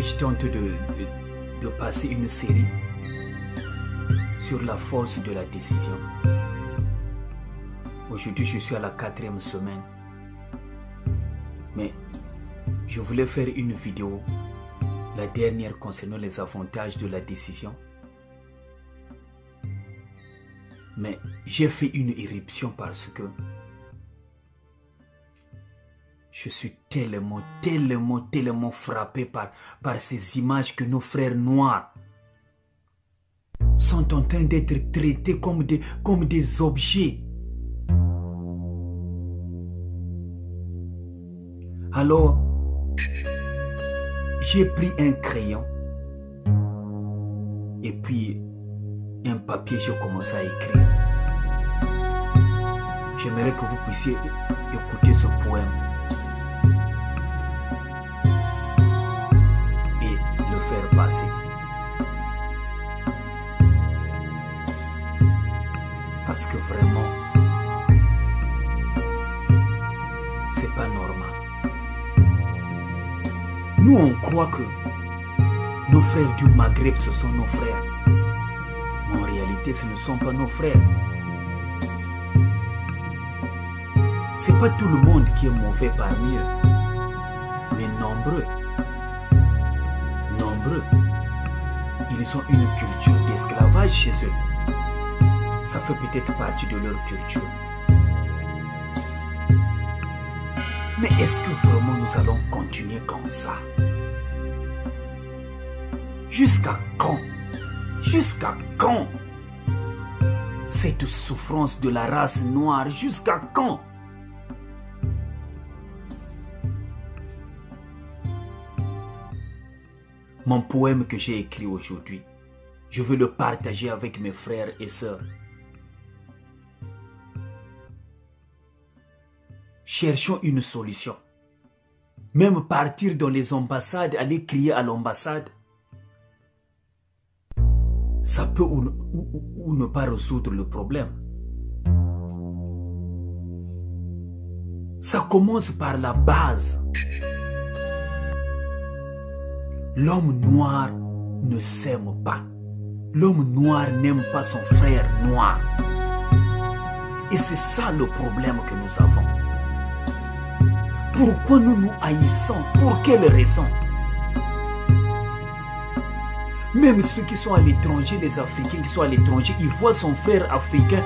j'étais en train de passer une série sur la force de la décision. Aujourd'hui, je suis à la 4e semaine. Mais je voulais faire une vidéo, la dernière concernant les avantages de la décision. Mais j'ai fait une éruption parce que je suis tellement frappé par ces images que nos frères noirs sont en train d'être traités comme des objets. Alors, j'ai pris un crayon et puis un papier, j'ai commencé à écrire. J'aimerais que vous puissiez écouter ce poème et le faire passer. Parce que vraiment, c'est pas normal. Nous, on croit que nos frères du Maghreb, ce sont nos frères. Mais en réalité, ce ne sont pas nos frères. C'est pas tout le monde qui est mauvais parmi eux. Mais nombreux, ils ont une culture d'esclavage chez eux. Ça fait peut-être partie de leur culture. Mais est-ce que vraiment nous allons continuer comme ça? Jusqu'à quand? Jusqu'à quand? Cette souffrance de la race noire, jusqu'à quand? Mon poème que j'ai écrit aujourd'hui, je veux le partager avec mes frères et sœurs. Cherchons une solution. Même partir dans les ambassades, aller crier à l'ambassade, ça peut ou ne pas résoudre le problème. Ça commence par la base. L'homme noir ne s'aime pas. L'homme noir n'aime pas son frère noir. Et c'est ça le problème que nous avons. Pourquoi nous nous haïssons? Pour quelle raison? Même ceux qui sont à l'étranger, les Africains qui sont à l'étranger, ils voient son frère africain,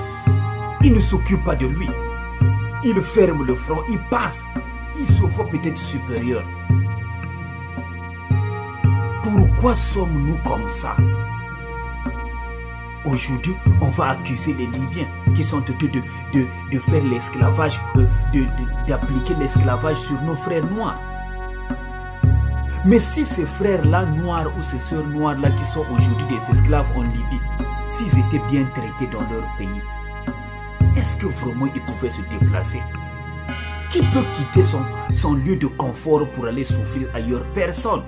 ils ne s'occupent pas de lui. Ils ferment le front, ils passent, ils se voient peut-être supérieurs. Pourquoi sommes-nous comme ça? Aujourd'hui, on va accuser les Libyens qui sont en train de faire l'esclavage, d'appliquer l'esclavage sur nos frères noirs. Mais si ces frères-là noirs ou ces sœurs noires-là qui sont aujourd'hui des esclaves en Libye, s'ils étaient bien traités dans leur pays, est-ce que vraiment ils pouvaient se déplacer? Qui peut quitter son lieu de confort pour aller souffrir ailleurs? Personne.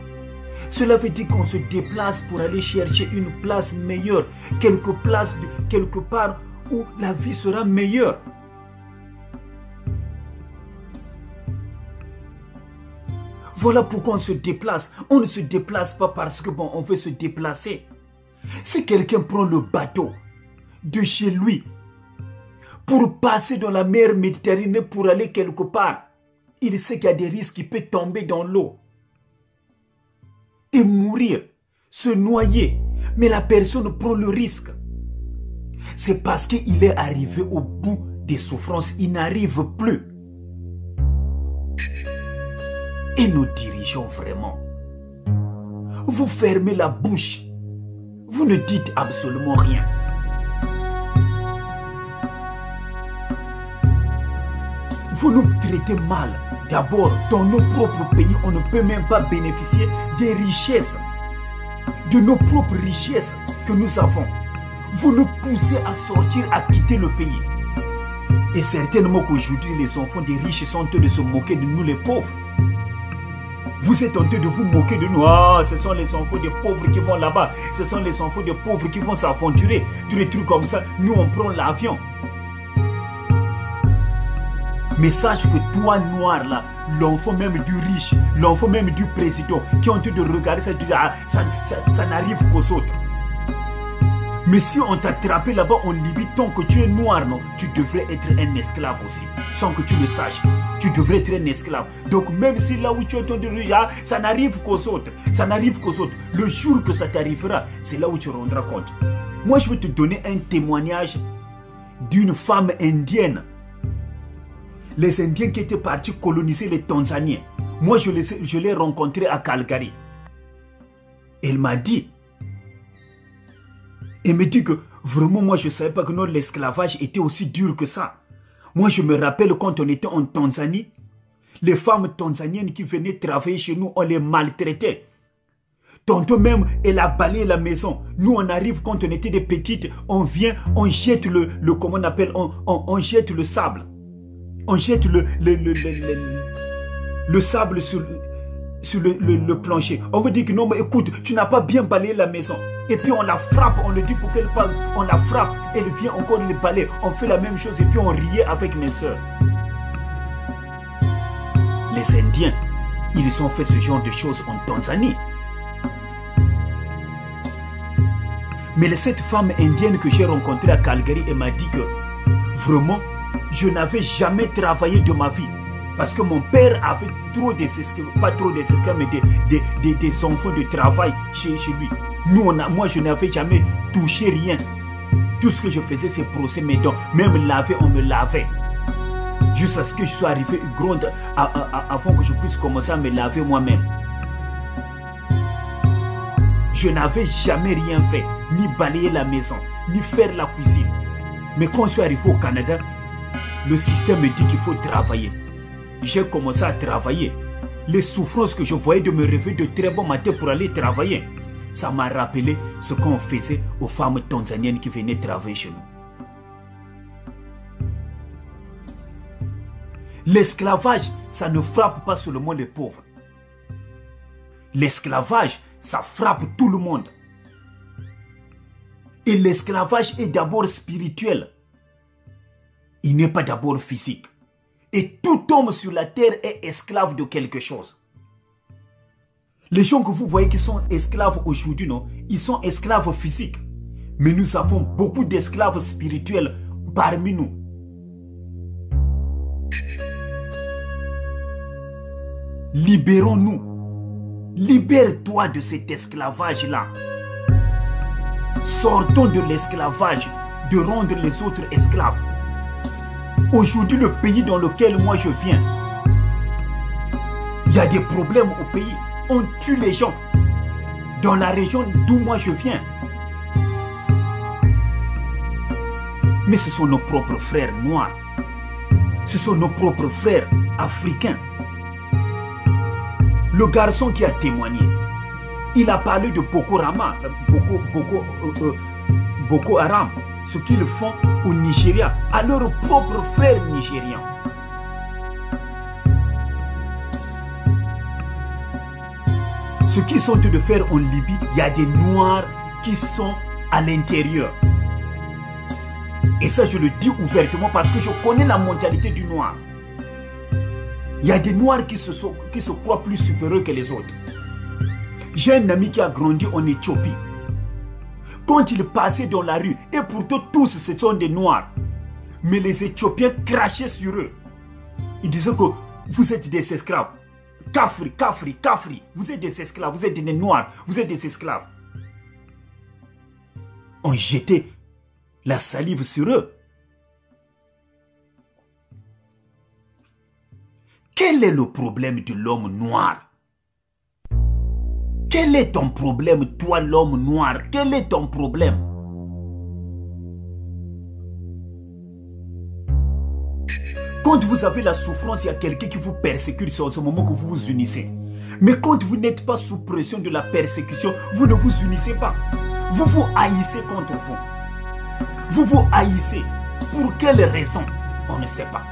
Cela veut dire qu'on se déplace pour aller chercher une place meilleure, quelque part où la vie sera meilleure. Voilà pourquoi on se déplace. On ne se déplace pas parce que on veut se déplacer. Si quelqu'un prend le bateau de chez lui pour passer dans la mer Méditerranée pour aller quelque part, il sait qu'il y a des risques, il peut tomber dans l'eau et mourir, se noyer. Mais la personne prend le risque. C'est parce qu'il est arrivé au bout des souffrances. Il n'arrive plus. Et nos dirigeants, vraiment, vous fermez la bouche. Vous ne dites absolument rien. Vous nous traitez mal. D'abord, dans nos propres pays, on ne peut même pas bénéficier des richesses, de nos propres richesses que nous avons. Vous nous poussez à sortir, à quitter le pays. Et certainement qu'aujourd'hui, les enfants des riches sont en train de se moquer de nous, les pauvres. Vous êtes en train de vous moquer de nous. Ah, ce sont les enfants des pauvres qui vont là-bas. Ce sont les enfants des pauvres qui vont s'aventurer. Tous les trucs comme ça. Nous, on prend l'avion. Mais sache que toi, noir là, l'enfant même du riche, l'enfant même du président, qui ont envie de regarder ça, ça n'arrive qu'aux autres. Mais si on t'a attrapé là-bas en Libye, tant que tu es noir, non, tu devrais être un esclave aussi, sans que tu le saches. Tu devrais être un esclave. Donc même si là où tu es en train de regarder, ça n'arrive qu'aux autres. Ça n'arrive qu'aux autres. Le jour que ça t'arrivera, c'est là où tu rendras compte. Moi, je vais te donner un témoignage d'une femme indienne. Les Indiens qui étaient partis coloniser les Tanzaniens. Moi, je l'ai rencontrée à Calgary. Elle m'a dit, elle me dit que vraiment, moi, je ne savais pas que l'esclavage était aussi dur que ça. Moi, je me rappelle quand on était en Tanzanie, les femmes tanzaniennes qui venaient travailler chez nous, on les maltraitait. Tantôt même, elle a balayé la maison. Nous, on arrive quand on était des petites, on vient, on jette comment on appelle, on jette le sable. On jette le sable sur le plancher. On veut dire que non, mais écoute, tu n'as pas bien balayé la maison. Et puis on la frappe, on le dit pour qu'elle parle. On la frappe, elle vient encore le balayer. On fait la même chose et puis on riait avec mes soeurs. Les Indiens, ils ont fait ce genre de choses en Tanzanie. Mais cette femme indienne que j'ai rencontrée à Calgary, elle m'a dit que vraiment, je n'avais jamais travaillé de ma vie. Parce que mon père avait trop d'esclaves, pas trop d'esclaves, mais des enfants de travail chez lui. Moi, je n'avais jamais touché rien. Tout ce que je faisais, c'est brosser mes dents. Même laver, on me lavait. Jusqu'à ce que je sois arrivé grande avant que je puisse commencer à me laver moi-même. Je n'avais jamais rien fait, ni balayer la maison, ni faire la cuisine. Mais quand je suis arrivé au Canada, le système me dit qu'il faut travailler. J'ai commencé à travailler. Les souffrances que je voyais de me réveiller de très bon matin pour aller travailler, ça m'a rappelé ce qu'on faisait aux femmes tanzaniennes qui venaient travailler chez nous. L'esclavage, ça ne frappe pas seulement les pauvres. L'esclavage, ça frappe tout le monde. Et l'esclavage est d'abord spirituel. Il n'est pas d'abord physique. Et tout homme sur la terre est esclave de quelque chose. Les gens que vous voyez qui sont esclaves aujourd'hui, non, ils sont esclaves physiques. Mais nous avons beaucoup d'esclaves spirituels parmi nous. Libérons-nous. Libère-toi de cet esclavage-là. Sortons de l'esclavage, de rendre les autres esclaves. Aujourd'hui, le pays dans lequel moi je viens, il y a des problèmes au pays. On tue les gens. Dans la région d'où moi je viens. Mais ce sont nos propres frères noirs. Ce sont nos propres frères africains. Le garçon qui a témoigné, il a parlé de Boko Haram, ce qu'ils font au Nigeria, à leurs propres frères nigérians. Ce qu'ils sont en train de faire en Libye, il y a des Noirs qui sont à l'intérieur. Et ça, je le dis ouvertement parce que je connais la mentalité du Noir. Il y a des Noirs qui se croient plus supérieurs que les autres. J'ai un ami qui a grandi en Éthiopie. Quand il passait dans la rue, et pourtant tous ce sont des Noirs, mais les Éthiopiens crachaient sur eux. Ils disaient que vous êtes des esclaves. Kafri, Kafri, Kafri, vous êtes des esclaves, vous êtes des Noirs, vous êtes des esclaves. On jetait la salive sur eux. Quel est le problème de l'homme noir? Quel est ton problème, toi l'homme noir? Quel est ton problème? Quand vous avez la souffrance, il y a quelqu'un qui vous persécute, c'est en ce moment que vous vous unissez. Mais quand vous n'êtes pas sous pression de la persécution, vous ne vous unissez pas. Vous vous haïssez contre vous. Vous vous haïssez. Pour quelle raison? On ne sait pas.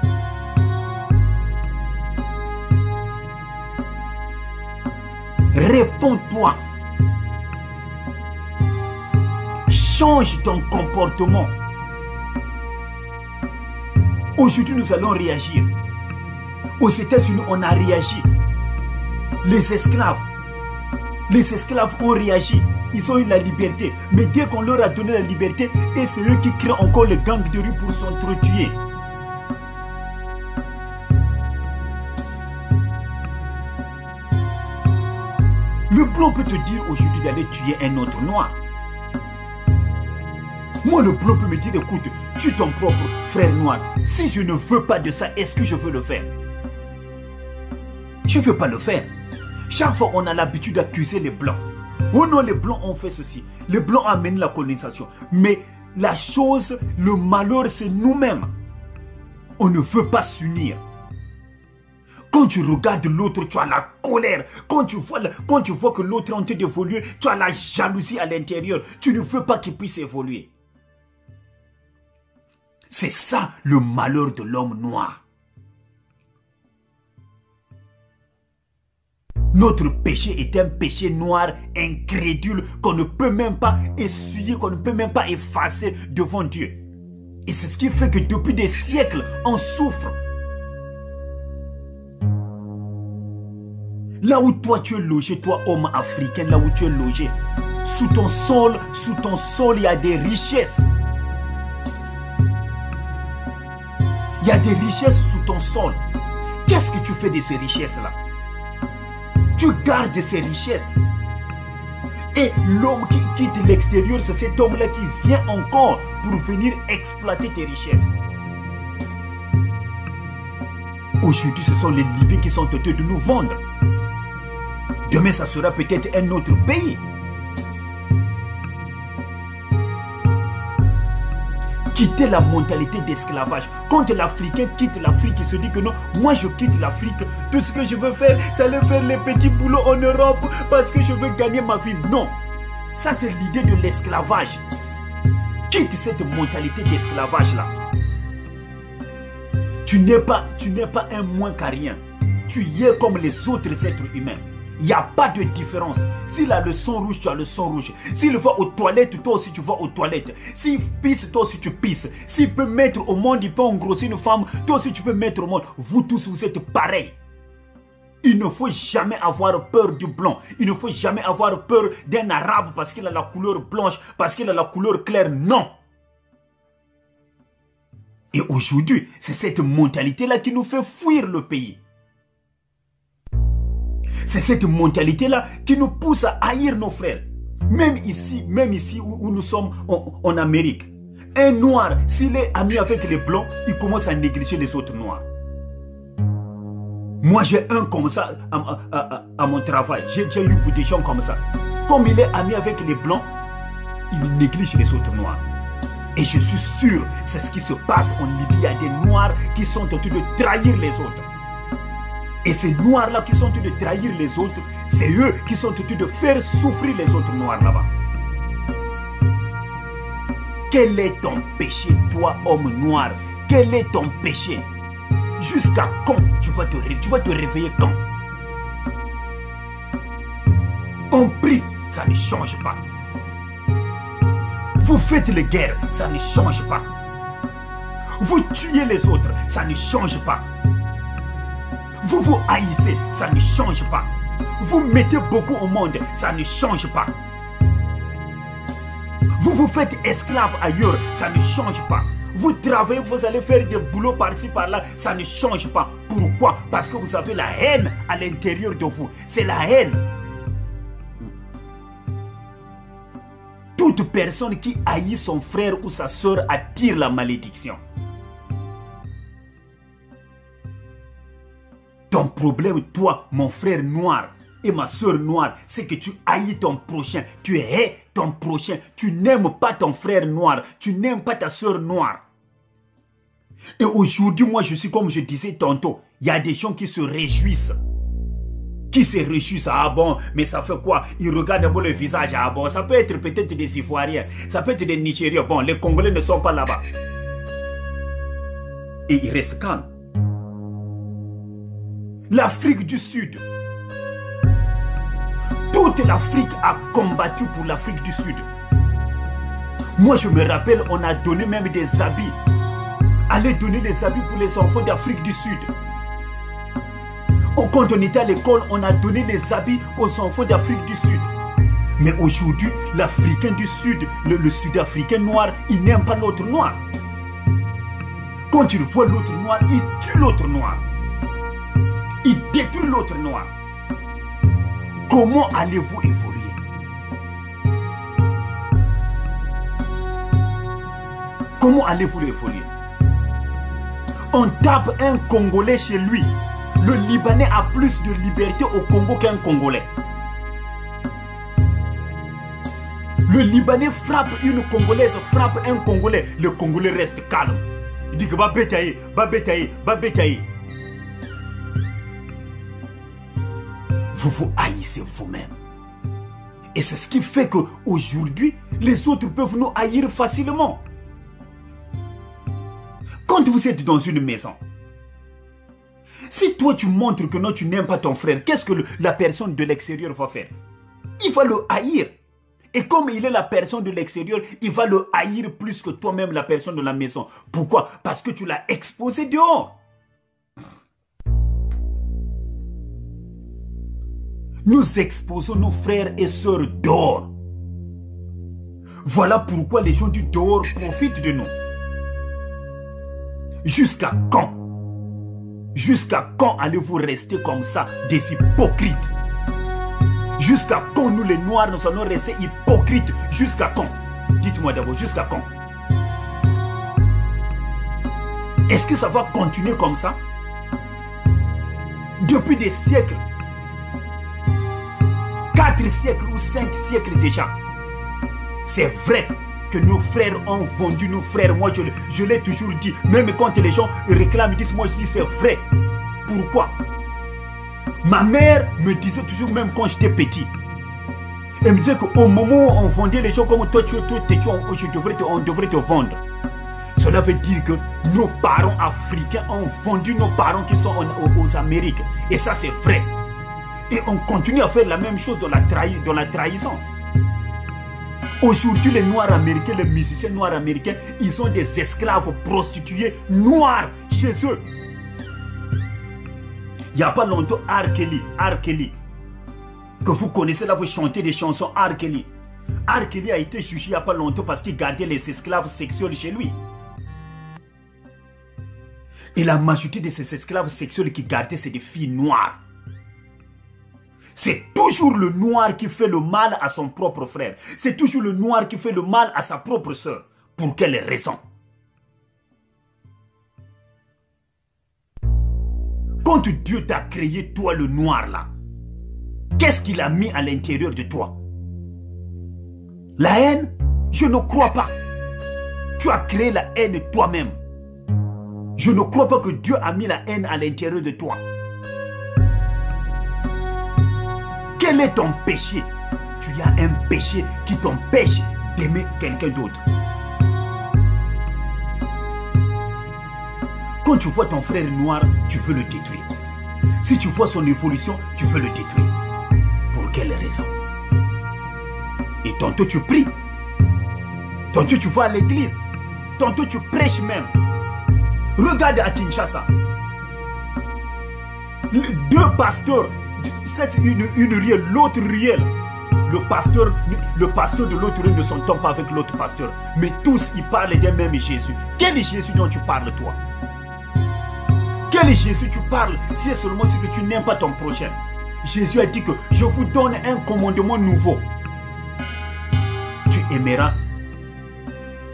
Réponds-toi. Change ton comportement. Aujourd'hui, nous allons réagir. Aux États-Unis, on a réagi. Les esclaves ont réagi. Ils ont eu la liberté. Mais dès qu'on leur a donné la liberté, et c'est eux qui créent encore les gangs de rue pour s'entretuer. Le blanc peut te dire aujourd'hui d'aller tuer un autre noir. Moi, le blanc peut me dire, écoute, tue ton propre frère noir. Si je ne veux pas de ça, est-ce que je veux le faire? Je ne veux pas le faire. Chaque fois, on a l'habitude d'accuser les blancs. Oh non, les blancs ont fait ceci. Les blancs ont amené la colonisation. Mais la chose, le malheur, c'est nous-mêmes. On ne veut pas s'unir. Quand tu regardes l'autre, tu as la colère. Quand tu vois que l'autre est en train d'évoluer, tu as la jalousie à l'intérieur. Tu ne veux pas qu'il puisse évoluer. C'est ça le malheur de l'homme noir. Notre péché est un péché noir, incrédule, qu'on ne peut même pas essuyer, qu'on ne peut même pas effacer devant Dieu. Et c'est ce qui fait que depuis des siècles, on souffre. Là où toi tu es logé, toi homme africain, là où tu es logé, sous ton sol, il y a des richesses. Il y a des richesses sous ton sol. Qu'est-ce que tu fais de ces richesses-là? Tu gardes ces richesses. Et l'homme qui quitte l'extérieur, c'est cet homme-là qui vient encore pour venir exploiter tes richesses. Aujourd'hui, ce sont les Libyens qui sont tentés de nous vendre. Demain, ça sera peut-être un autre pays. Quitter la mentalité d'esclavage. Quand l'Africain quitte l'Afrique, il se dit que non, moi je quitte l'Afrique, tout ce que je veux faire, c'est aller faire les petits boulots en Europe parce que je veux gagner ma vie. Non, ça c'est l'idée de l'esclavage. Quitte cette mentalité d'esclavage là. Tu n'es pas un moins qu'à rien. Tu y es comme les autres êtres humains. Il n'y a pas de différence. S'il a le sang rouge, tu as le sang rouge. S'il va aux toilettes, toi aussi tu vas aux toilettes. S'il pisse, toi aussi tu pisses. S'il peut mettre au monde, il peut engrosser une femme, toi aussi tu peux mettre au monde. Vous tous, vous êtes pareils. Il ne faut jamais avoir peur du blanc. Il ne faut jamais avoir peur d'un arabe parce qu'il a la couleur blanche, parce qu'il a la couleur claire. Non. Et aujourd'hui, c'est cette mentalité-là qui nous fait fuir le pays. C'est cette mentalité-là qui nous pousse à haïr nos frères. Même ici où nous sommes en Amérique. Un noir, s'il est ami avec les blancs, il commence à négliger les autres noirs. Moi, j'ai un comme ça à mon travail. J'ai eu des gens comme ça. Comme il est ami avec les blancs, il néglige les autres noirs. Et je suis sûr, c'est ce qui se passe en Libye. Il y a des noirs qui sont en train de trahir les autres. Et ces noirs-là qui sont en train de trahir les autres, c'est eux qui sont en train de faire souffrir les autres noirs là-bas. Quel est ton péché, toi, homme noir? Quel est ton péché? Jusqu'à quand tu vas te réveiller quand? On prie, ça ne change pas. Vous faites les guerres, ça ne change pas. Vous tuez les autres, ça ne change pas. Vous vous haïssez, ça ne change pas. Vous mettez beaucoup au monde, ça ne change pas. Vous vous faites esclave ailleurs, ça ne change pas. Vous travaillez, vous allez faire des boulots par-ci par-là, ça ne change pas. Pourquoi? Parce que vous avez la haine à l'intérieur de vous. C'est la haine. Toute personne qui haït son frère ou sa soeur attire la malédiction. Ton problème, toi, mon frère noir et ma soeur noire, c'est que tu haïs ton prochain. Tu hais ton prochain. Tu n'aimes pas ton frère noir. Tu n'aimes pas ta soeur noire. Et aujourd'hui, moi, je suis comme je disais tantôt. Il y a des gens qui se réjouissent. Qui se réjouissent. Ah bon, mais ça fait quoi? Ils regardent d'abord le visage. Ah bon, ça peut être peut-être des Ivoiriens. Ça peut être des Nigériens. Bon, les Congolais ne sont pas là-bas. Et ils restent calmes. L'Afrique du Sud. Toute l'Afrique a combattu pour l'Afrique du Sud. Moi, je me rappelle, on a donné même des habits. Allez donner des habits pour les enfants d'Afrique du Sud. quand on était à l'école, on a donné les habits aux enfants d'Afrique du Sud. Mais aujourd'hui, l'Africain du Sud, le Sud-Africain noir, il n'aime pas l'autre noir. Quand il voit l'autre noir, il tue l'autre noir. Il détruit l'autre noir. Comment allez-vous évoluer? Comment allez-vous évoluer? On tape un Congolais chez lui. Le Libanais a plus de liberté au Congo qu'un Congolais. Le Libanais frappe une Congolaise, frappe un Congolais. Le Congolais reste calme. Il dit que va bétailler, va bétailler, va bétailler. Vous vous haïssez vous-même. Et c'est ce qui fait qu'aujourd'hui, les autres peuvent nous haïr facilement. Quand vous êtes dans une maison, si toi tu montres que non, tu n'aimes pas ton frère, qu'est-ce que la personne de l'extérieur va faire? Il va le haïr. Et comme il est la personne de l'extérieur, il va le haïr plus que toi-même, la personne de la maison. Pourquoi? Parce que tu l'as exposé dehors. Nous exposons nos frères et sœurs dehors. Voilà pourquoi les gens du dehors profitent de nous. Jusqu'à quand? Jusqu'à quand allez-vous rester comme ça, des hypocrites? Jusqu'à quand nous les noirs, nous allons rester hypocrites? Jusqu'à quand? Dites-moi d'abord, jusqu'à quand? Est-ce que ça va continuer comme ça? Depuis des siècles, 4 siècles ou 5 siècles déjà, c'est vrai que nos frères ont vendu nos frères. Moi, je l'ai toujours dit. Même quand les gens réclament, ils disent, moi, je dis, c'est vrai. Pourquoi? Ma mère me disait toujours, même quand j'étais petit, elle me disait qu'au moment où on vendait les gens comme toi, on devrait te vendre. Cela veut dire que nos parents africains ont vendu nos parents qui sont aux Amériques. Et ça, c'est vrai. Et on continue à faire la même chose dans la trahison. Aujourd'hui, les Noirs américains, les musiciens noirs américains, ils ont des esclaves prostituées noirs chez eux. Il n'y a pas longtemps, R. Kelly, que vous connaissez là, vous chantez des chansons R. Kelly. R. Kelly a été jugé il n'y a pas longtemps parce qu'il gardait les esclaves sexuels chez lui. Et la majorité de ces esclaves sexuels qui gardaient, c'est des filles noires. C'est toujours le noir qui fait le mal à son propre frère. C'est toujours le noir qui fait le mal à sa propre sœur. Pour quelle raison? Quand Dieu t'a créé, toi le noir là, qu'est-ce qu'il a mis à l'intérieur de toi? La haine? Je ne crois pas. Tu as créé la haine toi-même. Je ne crois pas que Dieu a mis la haine à l'intérieur de toi. Quel est ton péché? Tu as un péché qui t'empêche d'aimer quelqu'un d'autre. Quand tu vois ton frère noir, tu veux le détruire. Si tu vois son évolution, tu veux le détruire. Pour quelle raison? Et tantôt tu pries. Tantôt tu vas à l'église. Tantôt tu prêches même. Regarde à Kinshasa. Deux pasteurs. C'est une ruelle, l'autre ruelle. Le pasteur de l'autre ruelle ne s'entend pas avec l'autre pasteur. Mais tous, ils parlent d'un même Jésus. Quel est Jésus dont tu parles, toi? Quel est Jésus tu parles si c'est seulement ce que tu n'aimes pas ton prochain? Jésus a dit que je vous donne un commandement nouveau. Tu aimeras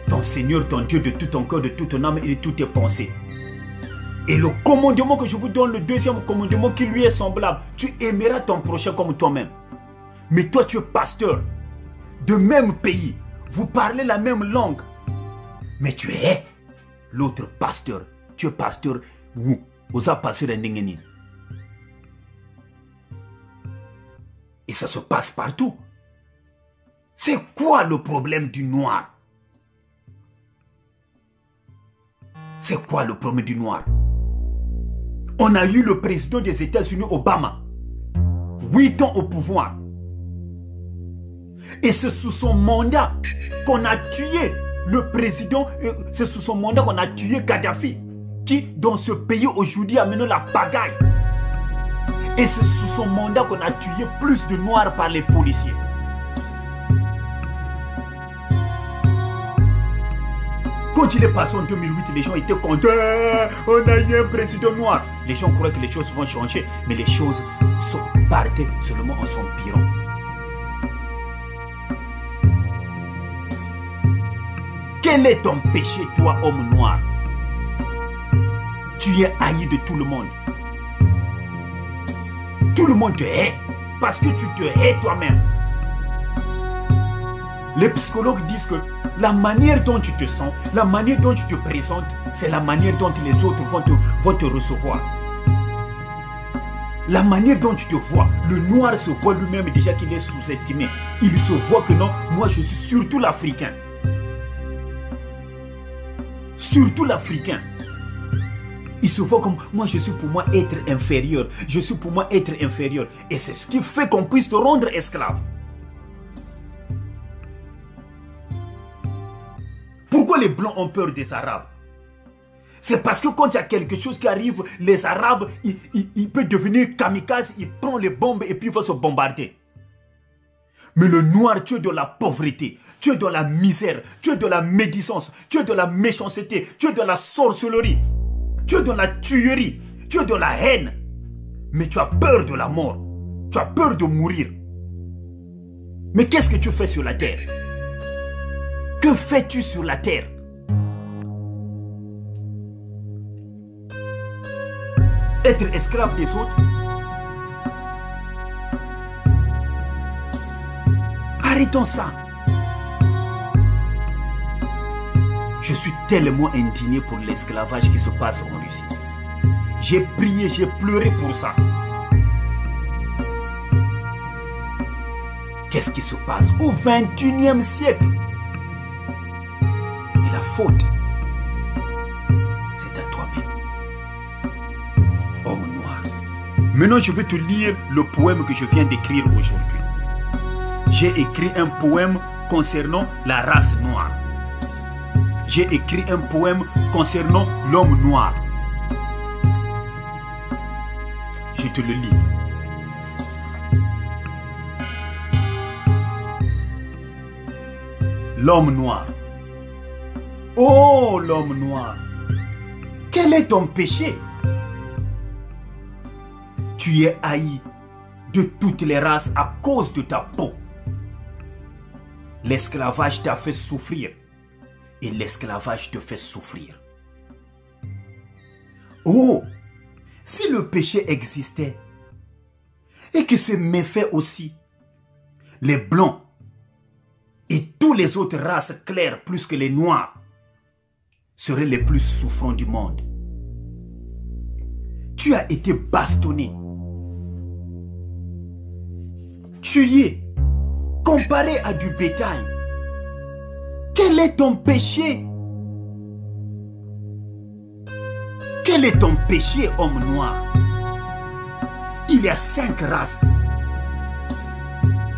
ton Seigneur, ton Dieu de tout ton cœur, de toute ton âme et de toutes tes pensées. Et le commandement que je vous donne, le deuxième commandement qui lui est semblable, tu aimeras ton prochain comme toi-même. Mais toi, tu es pasteur de même pays. Vous parlez la même langue. Mais tu es l'autre pasteur. Tu es pasteur où? Osa pasteur Ndengeni. Et ça se passe partout. C'est quoi le problème du noir? C'est quoi le problème du noir? On a eu le président des États-Unis, Obama, 8 ans au pouvoir. Et c'est sous son mandat qu'on a tué le président, c'est sous son mandat qu'on a tué Kadhafi, qui dans ce pays aujourd'hui a mené la pagaille. Et c'est sous son mandat qu'on a tué plus de Noirs par les policiers. Quand il est passé en 2008, les gens étaient contents. On a eu un président noir. Les gens croient que les choses vont changer, mais les choses partent seulement en s'empirant. Quel est ton péché, toi, homme noir? Tu es haï de tout le monde. Tout le monde te hait parce que tu te hais toi-même. Les psychologues disent que la manière dont tu te sens, la manière dont tu te présentes, c'est la manière dont les autres vont te recevoir. La manière dont tu te vois, le noir se voit lui-même déjà qu'il est sous-estimé. Il se voit que non, moi je suis surtout l'Africain. Surtout l'Africain. Il se voit comme moi je suis pour moi être inférieur. Je suis pour moi être inférieur. Et c'est ce qui fait qu'on puisse te rendre esclave. Pourquoi les Blancs ont peur des Arabes? C'est parce que quand il y a quelque chose qui arrive, les Arabes, ils peuvent devenir kamikazes, ils prennent les bombes et puis ils vont se bombarder. Mais le noir, tu es dans la pauvreté, tu es dans la misère, tu es dans la médisance, tu es dans la méchanceté, tu es dans la sorcellerie, tu es dans la tuerie, tu es dans la haine. Mais tu as peur de la mort, tu as peur de mourir. Mais qu'est-ce que tu fais sur la terre? Que fais-tu sur la terre? Être esclave des autres? Arrêtons ça. Je suis tellement indigné pour l'esclavage qui se passe en Russie. J'ai prié, j'ai pleuré pour ça. Qu'est-ce qui se passe au XXIe siècle? Et la faute, c'est à toi-même. Homme noir. Maintenant, je vais te lire le poème que je viens d'écrire aujourd'hui. J'ai écrit un poème concernant la race noire. J'ai écrit un poème concernant l'homme noir. Je te le lis. L'homme noir. Oh, l'homme noir, quel est ton péché? Tu es haï de toutes les races à cause de ta peau. L'esclavage t'a fait souffrir et l'esclavage te fait souffrir. Oh, si le péché existait et que ce méfait aussi, les blancs et toutes les autres races claires plus que les noirs seraient les plus souffrants du monde. Tu as été bastonné, tué, comparé à du bétail. Quel est ton péché? Quel est ton péché, homme noir? Il y a 5 races.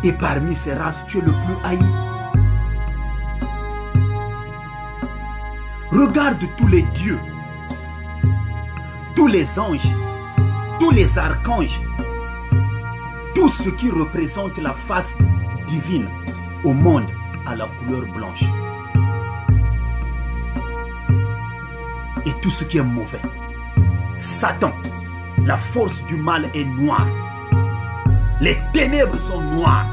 Et parmi ces races, tu es le plus haï. Regarde tous les dieux, tous les anges, tous les archanges, tout ce qui représente la face divine au monde à la couleur blanche. Et tout ce qui est mauvais. Satan, la force du mal est noire. Les ténèbres sont noires.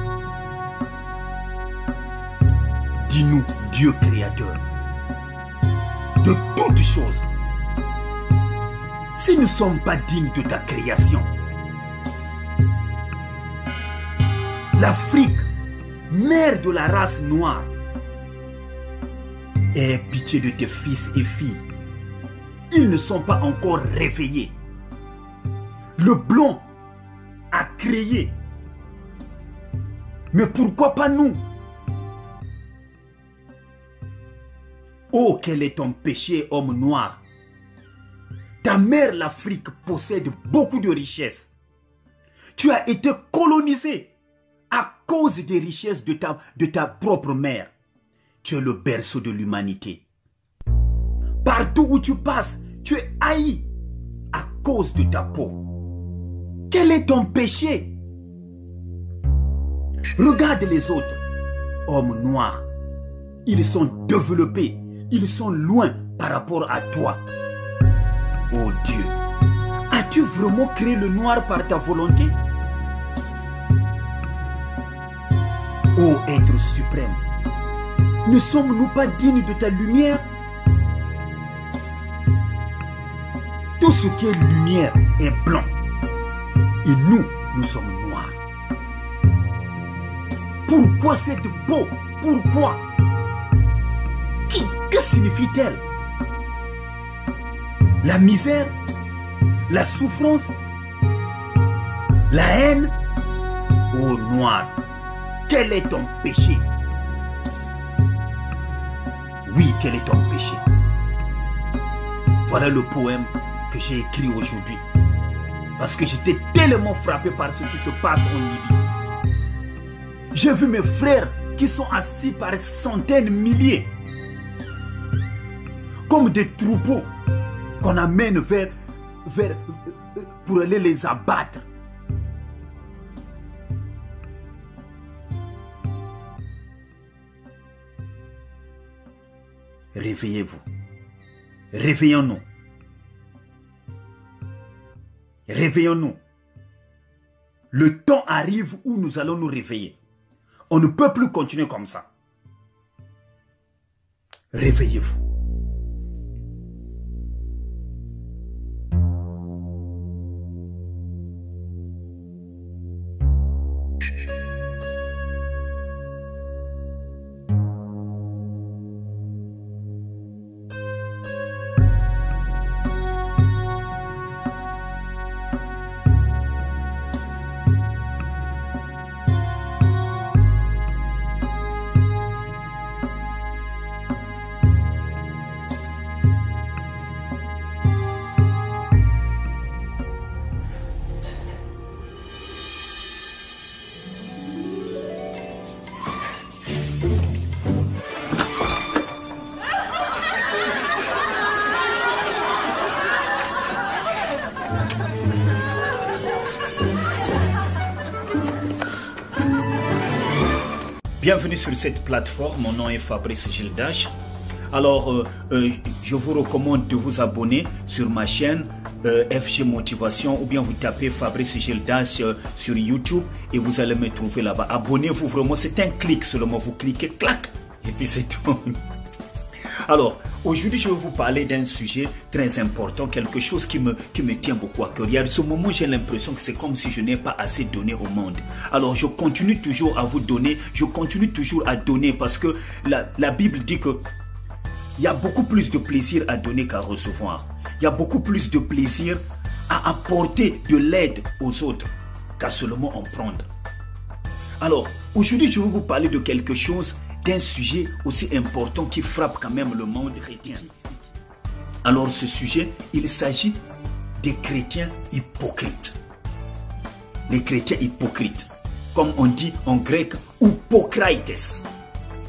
Dis-nous, Dieu créateur, de toutes choses, si nous ne sommes pas dignes de ta création, l'Afrique, mère de la race noire, aie pitié de tes fils et filles. Ils ne sont pas encore réveillés. Le blanc a créé. Mais pourquoi pas nous? Oh, quel est ton péché, homme noir? Ta mère, l'Afrique, possède beaucoup de richesses. Tu as été colonisé à cause des richesses de ta propre mère. Tu es le berceau de l'humanité. Partout où tu passes, tu es haï à cause de ta peau. Quel est ton péché? Regarde les autres hommes noirs. Ils sont développés. Ils sont loin par rapport à toi. Oh Dieu, as-tu vraiment créé le noir par ta volonté? Ô être suprême, ne sommes-nous pas dignes de ta lumière? Tout ce qui est lumière est blanc. Et nous sommes noirs. Pourquoi c'est beau? Pourquoi? Que signifie-t-elle? La misère? La souffrance? La haine? Ô noir, quel est ton péché? Oui, quel est ton péché? Voilà le poème que j'ai écrit aujourd'hui. Parce que j'étais tellement frappé par ce qui se passe en Libye. J'ai vu mes frères qui sont assis par centaines, milliers, comme des troupeaux qu'on amène vers pour aller les abattre. Réveillez-vous. Réveillons-nous. Réveillons-nous. Le temps arrive où nous allons nous réveiller. On ne peut plus continuer comme ça. Réveillez-vous. Bienvenue sur cette plateforme, mon nom est Fabrice Gildache. Alors, je vous recommande de vous abonner sur ma chaîne FG Motivation ou bien vous tapez Fabrice Gildache sur YouTube et vous allez me trouver là-bas. Abonnez-vous vraiment, c'est un clic seulement, vous cliquez, clac, et puis c'est tout. Alors, aujourd'hui, je vais vous parler d'un sujet très important, quelque chose qui me tient beaucoup à cœur. Il y a ce moment, j'ai l'impression que c'est comme si je n'ai pas assez donné au monde. Alors, je continue toujours à vous donner, je continue toujours à donner parce que la Bible dit que il y a beaucoup plus de plaisir à donner qu'à recevoir. Il y a beaucoup plus de plaisir à apporter de l'aide aux autres qu'à seulement en prendre. Alors, aujourd'hui, je vais vous parler de quelque chose, d'un sujet aussi important qui frappe quand même le monde chrétien. Alors ce sujet, il s'agit des chrétiens hypocrites. Les chrétiens hypocrites, comme on dit en grec, hypocrites.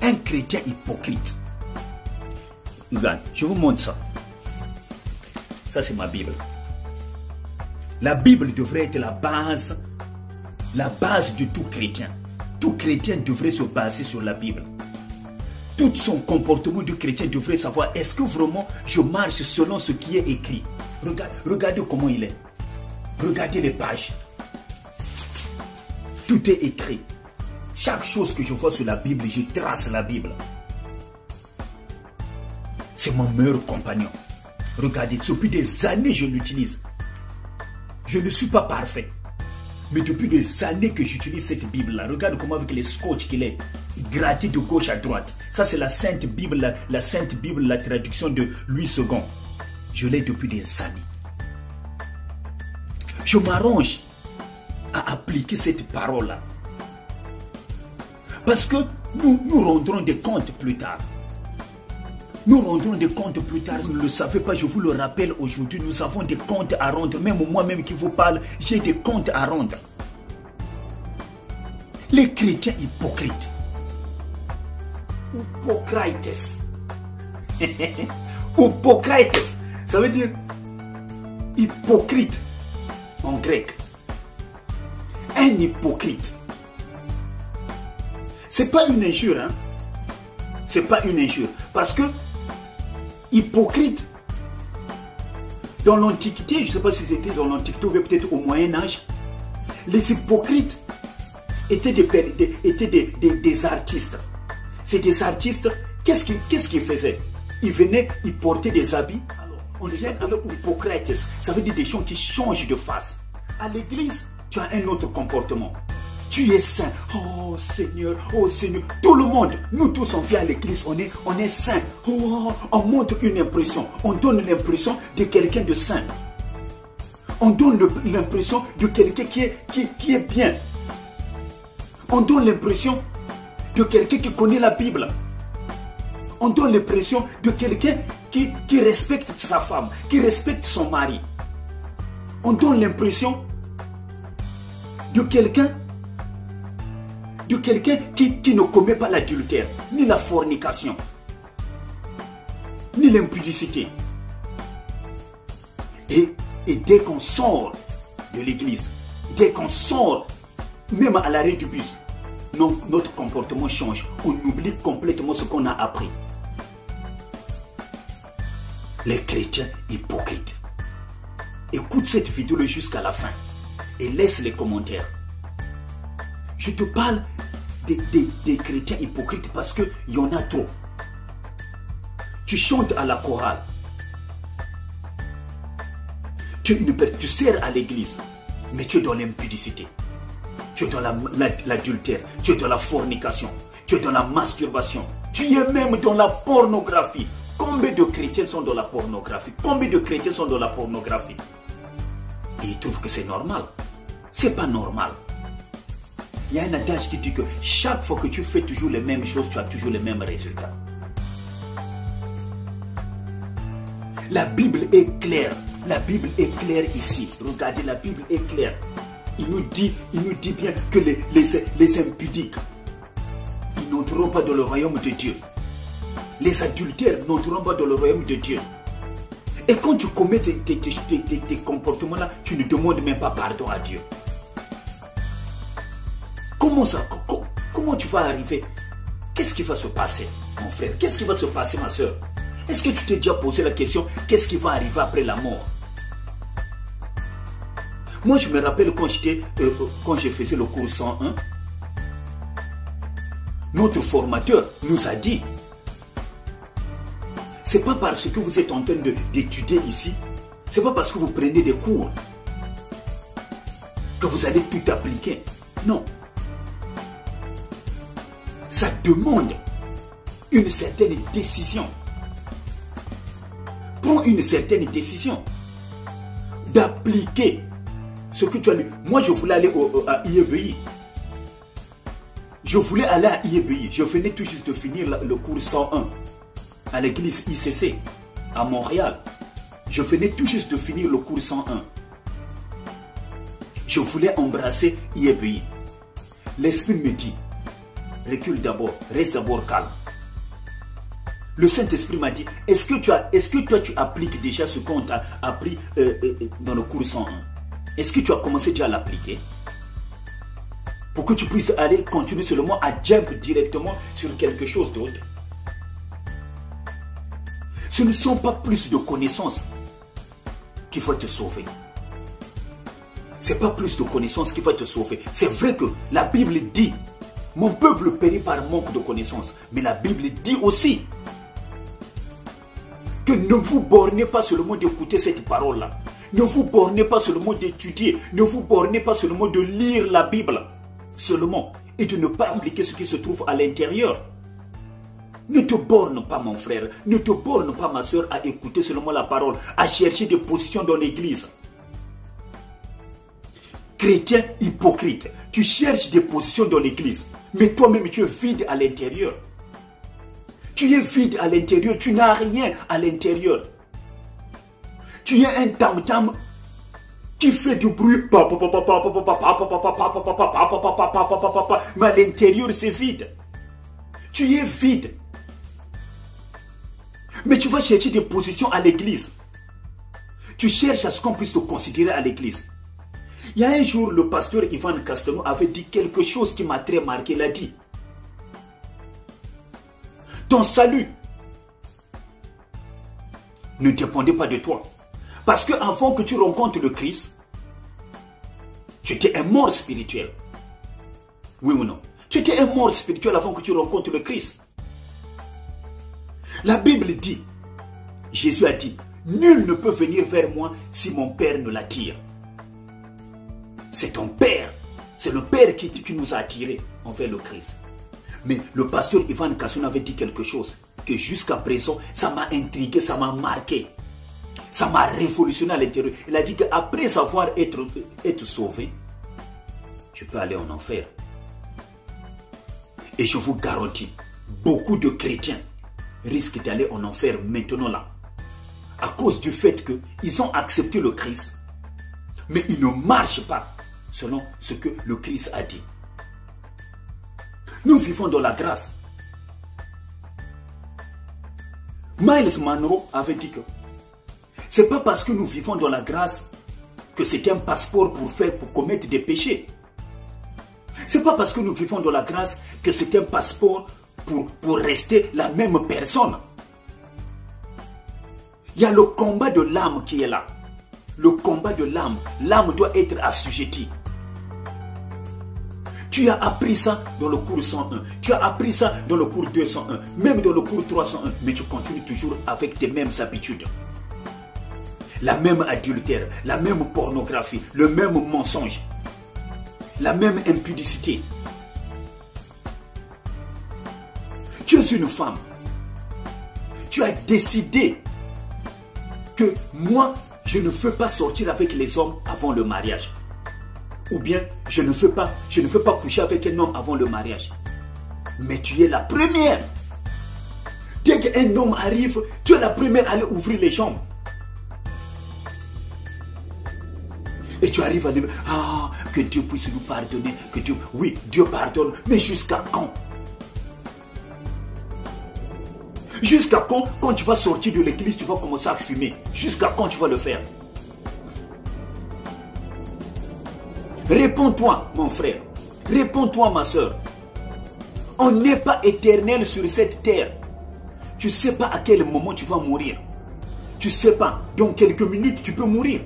Un chrétien hypocrite. Regarde, je vous montre ça. Ça c'est ma Bible. La Bible devrait être la base de tout chrétien. Tout chrétien devrait se baser sur la Bible. Tout son comportement de chrétien devrait savoir, est-ce que vraiment je marche selon ce qui est écrit? Regardez comment il est. Regardez les pages. Tout est écrit. Chaque chose que je vois sur la Bible, je trace la Bible. C'est mon meilleur compagnon. Regardez, depuis des années je l'utilise. Je ne suis pas parfait. Mais depuis des années que j'utilise cette Bible-là, regarde comment avec les scotch qu'il est gratté de gauche à droite. Ça c'est la Sainte Bible, la Sainte Bible, la traduction de Louis II. Je l'ai depuis des années. Je m'arrange à appliquer cette parole-là. Parce que nous rendrons des comptes plus tard. Nous rendrons des comptes plus tard. Vous ne le savez pas, je vous le rappelle aujourd'hui. Nous avons des comptes à rendre. Même moi-même qui vous parle, j'ai des comptes à rendre. Les chrétiens hypocrites. Hypocrites. Hypocrites. Ça veut dire hypocrite en grec. un hypocrite. C'est pas une injure, hein. C'est pas une injure. Parce que hypocrite, dans l'Antiquité, je ne sais pas si c'était dans l'Antiquité ou peut-être au Moyen-Âge, les hypocrites étaient des artistes. C'est des artistes, qu'est-ce qu'ils faisaient? Ils venaient, ils portaient des habits. Alors, on les appelait hypocrites. Ça veut dire des gens qui changent de face. À l'église, tu as un autre comportement. Tu es saint. Oh Seigneur, oh Seigneur. Tout le monde, nous tous on vient à l'église, on est saint. Oh, on montre une impression. On donne l'impression de quelqu'un de saint. On donne l'impression de quelqu'un qui est bien. On donne l'impression de quelqu'un qui connaît la Bible. On donne l'impression de quelqu'un qui respecte sa femme, qui respecte son mari. On donne l'impression de quelqu'un qui ne commet pas l'adultère, ni la fornication, ni l'impudicité. Et dès qu'on sort de l'église, dès qu'on sort, même à l'arrêt du bus, notre comportement change. On oublie complètement ce qu'on a appris. Les chrétiens hypocrites. Écoute cette vidéo jusqu'à la fin et laisse les commentaires. Je te parle des chrétiens hypocrites parce qu'il y en a trop. Tu chantes à la chorale. Tu sers à l'église, mais tu es dans l'impudicité. Tu es dans l'adultère, tu es dans la fornication, tu es dans la masturbation, tu es même dans la pornographie. Combien de chrétiens sont dans la pornographie? Combien de chrétiens sont dans la pornographie? Et ils trouvent que c'est normal. C'est pas normal. Il y a un adage qui dit que chaque fois que tu fais toujours les mêmes choses, tu as toujours les mêmes résultats. La Bible est claire. La Bible est claire ici. Regardez, la Bible est claire. Il nous dit bien que les impudiques, ils n'entreront pas dans le royaume de Dieu. Les adultères n'entreront pas dans le royaume de Dieu. Et quand tu commets tes comportements-là, tu ne demandes même pas pardon à Dieu. Comment ça? Comment tu vas arriver? Qu'est-ce qui va se passer, mon frère? Qu'est-ce qui va se passer, ma soeur? Est-ce que tu t'es déjà posé la question, qu'est-ce qui va arriver après la mort? Moi, je me rappelle quand je faisais le cours 101, notre formateur nous a dit, c'est pas parce que vous êtes en train d'étudier ici, c'est pas parce que vous prenez des cours que vous allez tout appliquer. Non. Ça demande une certaine décision. Prends une certaine décision d'appliquer ce que tu as lu. Moi, je voulais aller à IEBI. Je voulais aller à IEBI. Je venais tout juste de finir le cours 101 à l'église ICC à Montréal. Je venais tout juste de finir le cours 101. Je voulais embrasser IEBI. L'esprit me dit, recule d'abord, reste d'abord calme. Le Saint-Esprit m'a dit, est-ce que toi tu appliques déjà ce qu'on t'a appris dans le cours 101? Est-ce que tu as commencé déjà à l'appliquer? Pour que tu puisses aller continuer seulement à jump directement sur quelque chose d'autre. Ce ne sont pas plus de connaissances qui vont te sauver. Ce n'est pas plus de connaissances qui vont te sauver. C'est vrai que la Bible dit, mon peuple périt par manque de connaissances. Mais la Bible dit aussi que ne vous bornez pas seulement d'écouter cette parole-là. Ne vous bornez pas seulement d'étudier. Ne vous bornez pas seulement de lire la Bible seulement et de ne pas appliquer ce qui se trouve à l'intérieur. Ne te borne pas, mon frère. Ne te borne pas, ma soeur, à écouter seulement la parole, à chercher des positions dans l'église. Chrétien hypocrite, tu cherches des positions dans l'église, mais toi-même tu es vide à l'intérieur. Tu es vide à l'intérieur, tu n'as rien à l'intérieur. Tu es un tam-tam qui fait du bruit, mais à l'intérieur c'est vide. Tu es vide. Mais tu vas chercher des positions à l'église. Tu cherches à ce qu'on puisse te considérer à l'église. Il y a un jour, le pasteur Ivan Castelnau avait dit quelque chose qui m'a très marqué. Il a dit, ton salut ne dépendait pas de toi. Parce que avant que tu rencontres le Christ, tu étais un mort spirituel. Oui ou non? Tu étais un mort spirituel avant que tu rencontres le Christ. La Bible dit, Jésus a dit, nul ne peut venir vers moi si mon Père ne l'attire. C'est ton Père. C'est le Père qui nous a attirés envers le Christ. Mais le pasteur Ivan Castelnau avait dit quelque chose que jusqu'à présent, ça m'a intrigué, ça m'a marqué. Ça m'a révolutionné à l'intérieur. Il a dit qu'après avoir été sauvé, tu peux aller en enfer. Et je vous garantis, beaucoup de chrétiens risquent d'aller en enfer maintenant là. À cause du fait qu'ils ont accepté le Christ, mais ils ne marchent pas selon ce que le Christ a dit. Nous vivons dans la grâce. Miles Monroe avait dit que c'est pas parce que nous vivons dans la grâce que c'est un passeport pour commettre des péchés. C'est pas parce que nous vivons dans la grâce que c'est un passeport pour rester la même personne. Il y a le combat de l'âme qui est là. Le combat de l'âme. L'âme doit être assujettie. Tu as appris ça dans le cours 101. Tu as appris ça dans le cours 201. Même dans le cours 301. Mais tu continues toujours avec tes mêmes habitudes. La même adultère, la même pornographie, le même mensonge, la même impudicité. Tu es une femme. Tu as décidé que moi, je ne veux pas sortir avec les hommes avant le mariage. Ou bien, je ne veux pas coucher avec un homme avant le mariage. Mais tu es la première. Dès qu'un homme arrive, tu es la première à aller ouvrir les jambes. Et tu arrives à dire, ah, que Dieu puisse nous pardonner. Que Dieu, oui, Dieu pardonne. Mais jusqu'à quand? Jusqu'à quand tu vas sortir de l'église, tu vas commencer à fumer? Jusqu'à quand tu vas le faire? Réponds-toi, mon frère. Réponds-toi, ma soeur. On n'est pas éternel sur cette terre. Tu ne sais pas à quel moment tu vas mourir. Tu ne sais pas. Dans quelques minutes, tu peux mourir.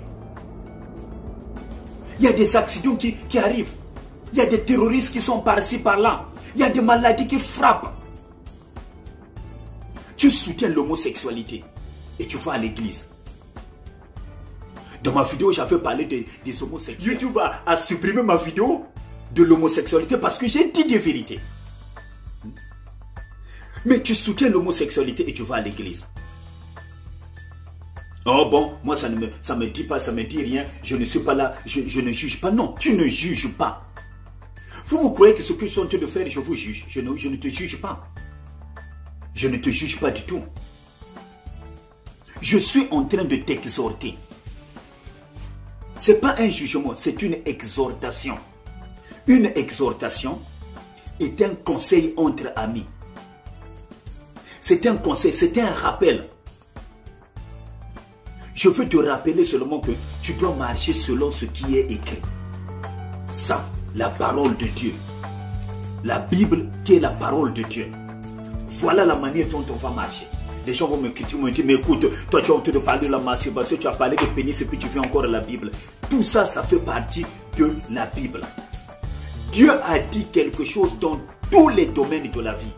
Il y a des accidents qui arrivent. Il y a des terroristes qui sont par-ci, par-là. Il y a des maladies qui frappent. Tu soutiens l'homosexualité et tu vas à l'église. Dans ma vidéo, j'avais parlé des homosexuels. YouTube a supprimé ma vidéo de l'homosexualité parce que j'ai dit des vérités. Mais tu soutiens l'homosexualité et tu vas à l'église. Oh bon, moi ça me dit pas, ça me dit rien. Je ne suis pas là, je ne juge pas. Non, tu ne juges pas. Vous croyez que ce que je suis en train de faire, je vous juge. Je ne te juge pas. Je ne te juge pas du tout. Je suis en train de t'exhorter. Ce n'est pas un jugement, c'est une exhortation. Une exhortation est un conseil entre amis. C'est un conseil, c'est un rappel. Je veux te rappeler seulement que tu dois marcher selon ce qui est écrit. Ça, la parole de Dieu. La Bible qui est la parole de Dieu. Voilà la manière dont on va marcher. Les gens vont me critiquer, me dire, mais écoute, toi tu as envie de parler de la masturbation, tu as parlé de pénis et puis tu viens encore à la Bible. Tout ça, ça fait partie de la Bible. Dieu a dit quelque chose dans tous les domaines de la vie.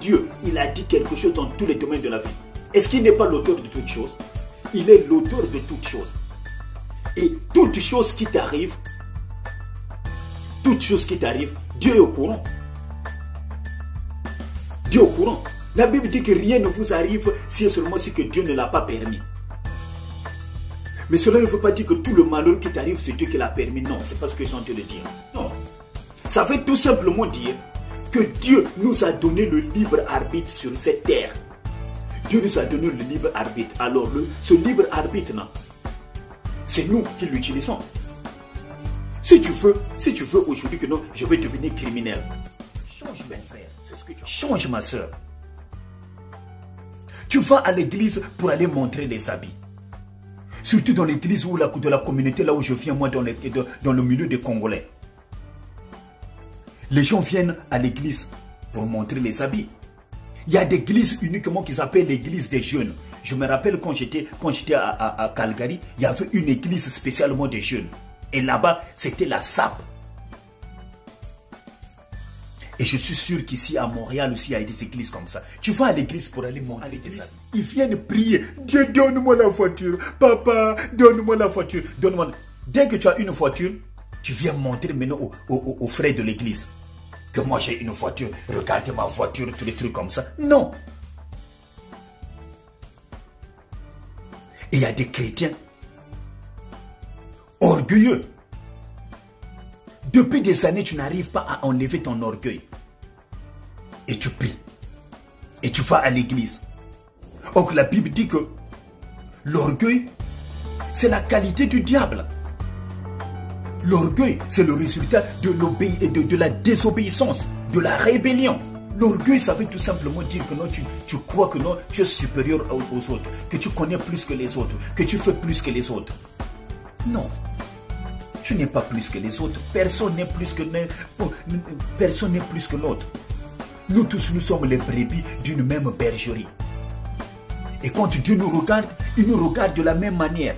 Dieu, il a dit quelque chose dans tous les domaines de la vie. Est-ce qu'il n'est pas l'auteur de toutes choses? Il est l'auteur de toutes choses. Et toutes choses qui t'arrivent, Dieu est au courant. Dieu est au courant. La Bible dit que rien ne vous arrive si seulement si que Dieu ne l'a pas permis. Mais cela ne veut pas dire que tout le malheur qui t'arrive, c'est Dieu qui l'a permis. Non, c'est pas ce que j'ai envie de dire. Non. Ça veut tout simplement dire que Dieu nous a donné le libre arbitre sur cette terre. Dieu nous a donné le libre arbitre. Alors, ce libre arbitre-là, c'est nous qui l'utilisons. Si tu veux aujourd'hui que non, je vais devenir criminel. Change mes frères, c'est ce que tu as. Change ma soeur. Tu vas à l'église pour aller montrer les habits. Surtout dans l'église ou de la communauté, là où je viens, moi, dans le milieu des Congolais. Les gens viennent à l'église pour montrer les habits. Il y a des églises uniquement qui s'appellent l'église des jeunes. Je me rappelle quand j'étais à Calgary, il y avait une église spécialement des jeunes. Et là-bas, c'était la SAP. Et je suis sûr qu'ici à Montréal aussi, il y a des églises comme ça. Tu vas à l'église pour aller montrer tes habits. Ils viennent prier. Dieu, donne-moi la voiture. Papa, donne-moi la voiture. Donne-moi. Dès que tu as une voiture, tu viens montrer maintenant aux frères de l'église que moi j'ai une voiture. Regardez ma voiture, tous les trucs comme ça. Non. Et il y a des chrétiens orgueilleux. Depuis des années, tu n'arrives pas à enlever ton orgueil. Et tu pries. Et tu vas à l'église. Or, la Bible dit que l'orgueil, c'est la qualité du diable. L'orgueil, c'est le résultat de la désobéissance, de la rébellion. L'orgueil, ça veut tout simplement dire que non, tu crois que non, tu es supérieur aux autres, que tu connais plus que les autres, que tu fais plus que les autres. Non. Tu n'es pas plus que les autres. Personne n'est plus que l'autre. Nous tous, nous sommes les brebis d'une même bergerie. Et quand Dieu nous regarde, il nous regarde de la même manière.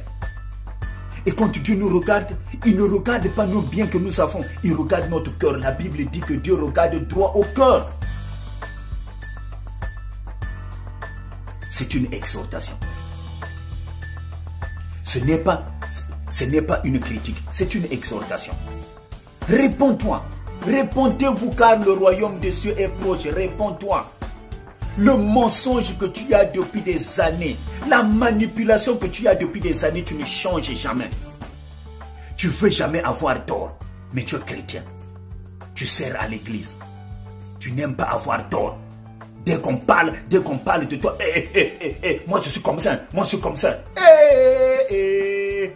Et quand Dieu nous regarde, il ne regarde pas nos biens que nous avons. Il regarde notre cœur. La Bible dit que Dieu regarde droit au cœur. C'est une exhortation. Ce n'est pas une critique, c'est une exhortation. Réponds-toi. Répondez-vous car le royaume des cieux est proche. Réponds-toi. Le mensonge que tu as depuis des années, la manipulation que tu as depuis des années, tu ne changes jamais. Tu ne veux jamais avoir tort, mais tu es chrétien. Tu sers à l'église. Tu n'aimes pas avoir tort. Dès qu'on parle de toi, moi je suis comme ça, moi je suis comme ça. J'ai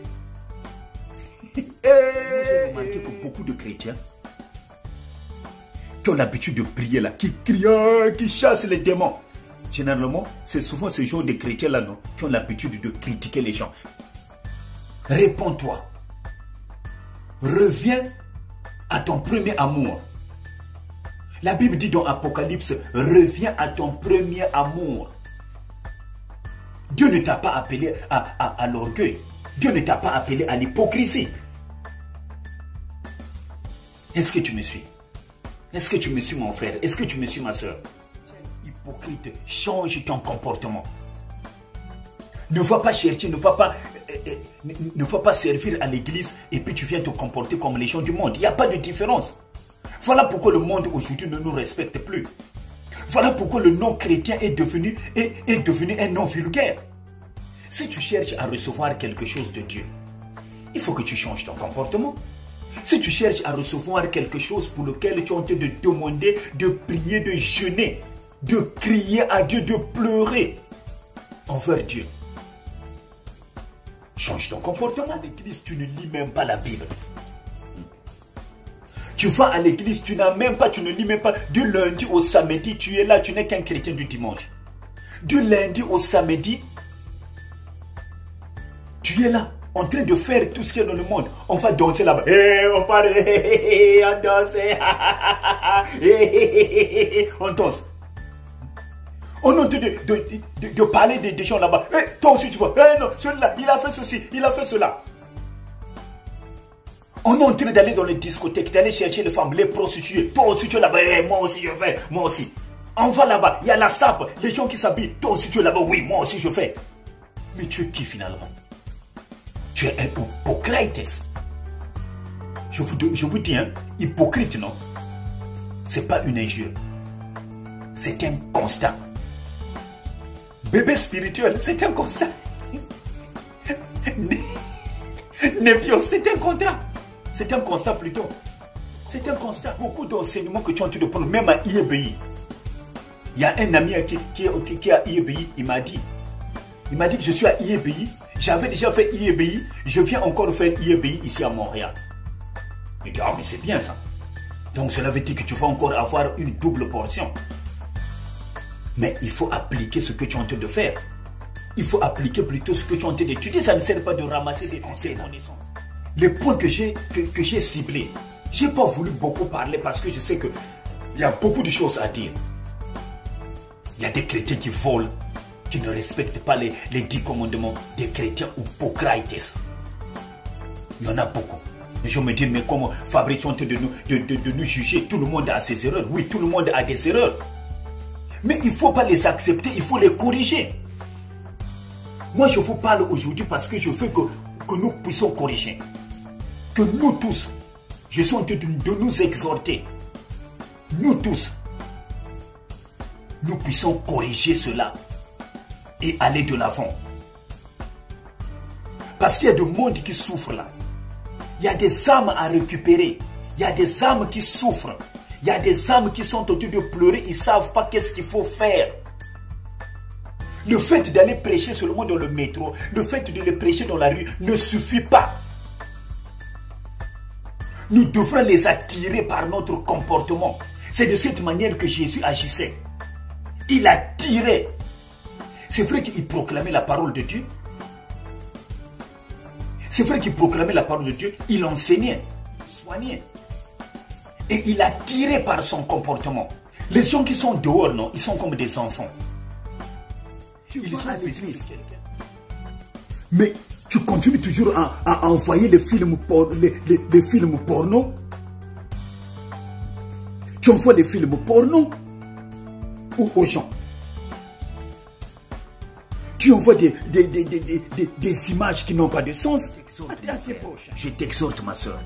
remarqué que beaucoup de chrétiens qui ont l'habitude de prier là, qui crient, qui chassent les démons. Généralement, c'est souvent ces gens de chrétiens là, non, qui ont l'habitude de critiquer les gens. Réponds-toi. Reviens à ton premier amour. La Bible dit dans Apocalypse, reviens à ton premier amour. Dieu ne t'a pas appelé à l'orgueil. Dieu ne t'a pas appelé à l'hypocrisie. Est-ce que tu me suis? Est-ce que tu me suis, mon frère? Est-ce que tu me suis, ma soeur? Hypocrite, change ton comportement. Ne va pas chercher, ne va pas servir à l'église et puis tu viens te comporter comme les gens du monde. Il n'y a pas de différence. Voilà pourquoi le monde aujourd'hui ne nous respecte plus. Voilà pourquoi le nom chrétien est devenu un nom vulgaire. Si tu cherches à recevoir quelque chose de Dieu, il faut que tu changes ton comportement. Si tu cherches à recevoir quelque chose pour lequel tu es en train de demander, de prier, de jeûner, de crier à Dieu, de pleurer envers Dieu, change ton comportement. À l'église, tu ne lis même pas la Bible. Tu vas à l'église, tu ne lis même pas. Du lundi au samedi, tu es là, tu n'es qu'un chrétien du dimanche. Du lundi au samedi, tu es là, en train de faire tout ce qu'il y a dans le monde. On va danser là-bas. On parle, on danse. On danse. On est en train de parler des gens là-bas. Toi aussi tu vois. Non, celui-là, il a fait ceci, il a fait cela. On est en train d'aller dans les discothèques, d'aller chercher les femmes, les prostituées. Toi aussi tu es là-bas. Moi aussi je fais, moi aussi. On va là-bas, il y a la sape, les gens qui s'habillent. Toi aussi tu es là-bas. Oui, moi aussi je fais. Mais tu es qui finalement? Tu es un hypocrite. Je vous dis, hein, hypocrite, non? C'est pas une injure. C'est un constat. Bébé spirituel, c'est un constat. Névios, c'est un contrat. C'est un constat plutôt. C'est un constat. Beaucoup d'enseignements que tu as en train de prendre, même à IEBI. Il y a un ami qui est à IEBI, il m'a dit que je suis à IEBI. J'avais déjà fait IEBI, je viens encore faire IEBI ici à Montréal. Il dit, ah mais c'est bien ça. Donc cela veut dire que tu vas encore avoir une double portion. Mais il faut appliquer ce que tu es en train de faire. Il faut appliquer plutôt ce que tu es en train d'étudier. Ça ne sert pas de ramasser des connaissances. Les points que j'ai ciblés, je n'ai pas voulu beaucoup parler parce que je sais qu'il y a beaucoup de choses à dire. Il y a des chrétiens qui volent, qui ne respectent pas les 10 commandements des chrétiens ou Pocrates. Il y en a beaucoup. Et je me dis, mais comment Fabrice sont de nous juger? Tout le monde a ses erreurs. Oui, tout le monde a des erreurs. Mais il ne faut pas les accepter, il faut les corriger. Moi, je vous parle aujourd'hui parce que je veux que nous puissions corriger. Que nous tous, je suis en train de nous exhorter. Nous tous, nous puissions corriger cela et aller de l'avant. Parce qu'il y a des mondes qui souffrent là. Il y a des âmes à récupérer. Il y a des âmes qui souffrent. Il y a des âmes qui sont en train de pleurer. Ils ne savent pas qu'est-ce qu'il faut faire. Le fait d'aller prêcher seulement dans le métro, le fait de les prêcher dans la rue ne suffit pas. Nous devrons les attirer par notre comportement. C'est de cette manière que Jésus agissait. Il attirait. C'est vrai qu'il proclamait la parole de Dieu. C'est vrai qu'il proclamait la parole de Dieu. Il enseignait, soignait. Et il attirait par son comportement. Les gens qui sont dehors, non, ils sont comme des enfants. Ils sont à l'église. Mais tu continues toujours à envoyer les films porno. Tu envoies les films porno aux gens. Tu envoies des images qui n'ont pas de sens. Je t'exhorte, ma soeur.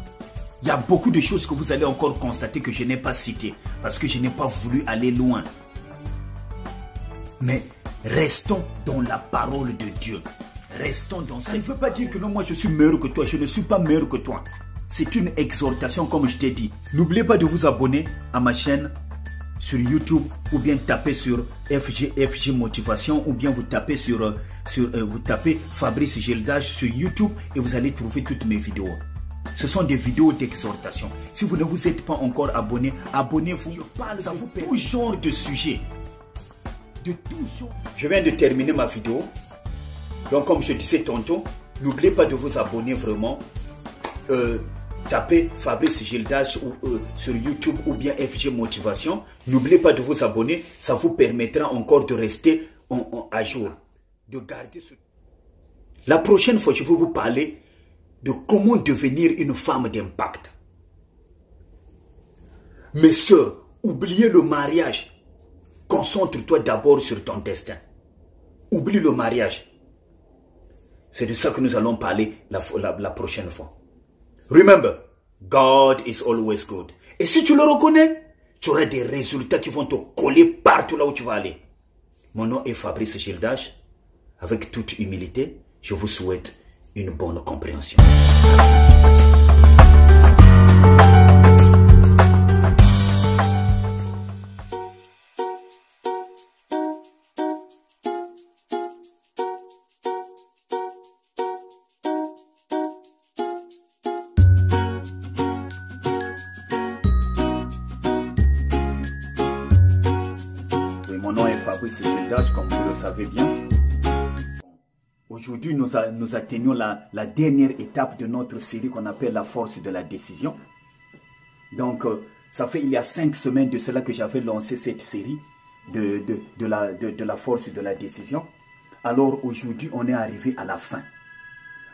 Il y a beaucoup de choses que vous allez encore constater que je n'ai pas citées. Parce que je n'ai pas voulu aller loin. Mais restons dans la parole de Dieu. Restons dans ça. Ça ne veut pas dire que non, moi je suis meilleur que toi. Je ne suis pas meilleur que toi. C'est une exhortation comme je t'ai dit. N'oubliez pas de vous abonner à ma chaîne sur YouTube ou bien taper sur FG Motivation ou bien vous tapez vous tapez Fabrice Geldage sur YouTube et vous allez trouver toutes mes vidéos. Ce sont des vidéos d'exhortation. Si vous ne vous êtes pas encore abonné, abonnez-vous. Je parle de tout genre de sujets. De tout genre. Je viens de terminer ma vidéo. Donc comme je disais tantôt, n'oubliez pas de vous abonner vraiment. Tapez Fabrice Geldage sur YouTube ou bien FG Motivation. N'oubliez pas de vous abonner. Ça vous permettra encore de rester à jour. De garder ce... La prochaine fois, je vais vous parler de comment devenir une femme d'impact. Mes soeurs, oubliez le mariage. Concentre-toi d'abord sur ton destin. Oublie le mariage. C'est de ça que nous allons parler la prochaine fois. Remember, God is always good. Et si tu le reconnais, tu auras des résultats qui vont te coller partout là où tu vas aller. Mon nom est Fabrice Geldage. Avec toute humilité, je vous souhaite une bonne compréhension. Mon nom est Fabrice Geldage, comme vous le savez bien. Aujourd'hui, nous atteignons la dernière étape de notre série qu'on appelle la force de la décision. Donc, ça fait il y a 5 semaines de cela que j'avais lancé cette série de la force de la décision. Alors aujourd'hui, on est arrivé à la fin.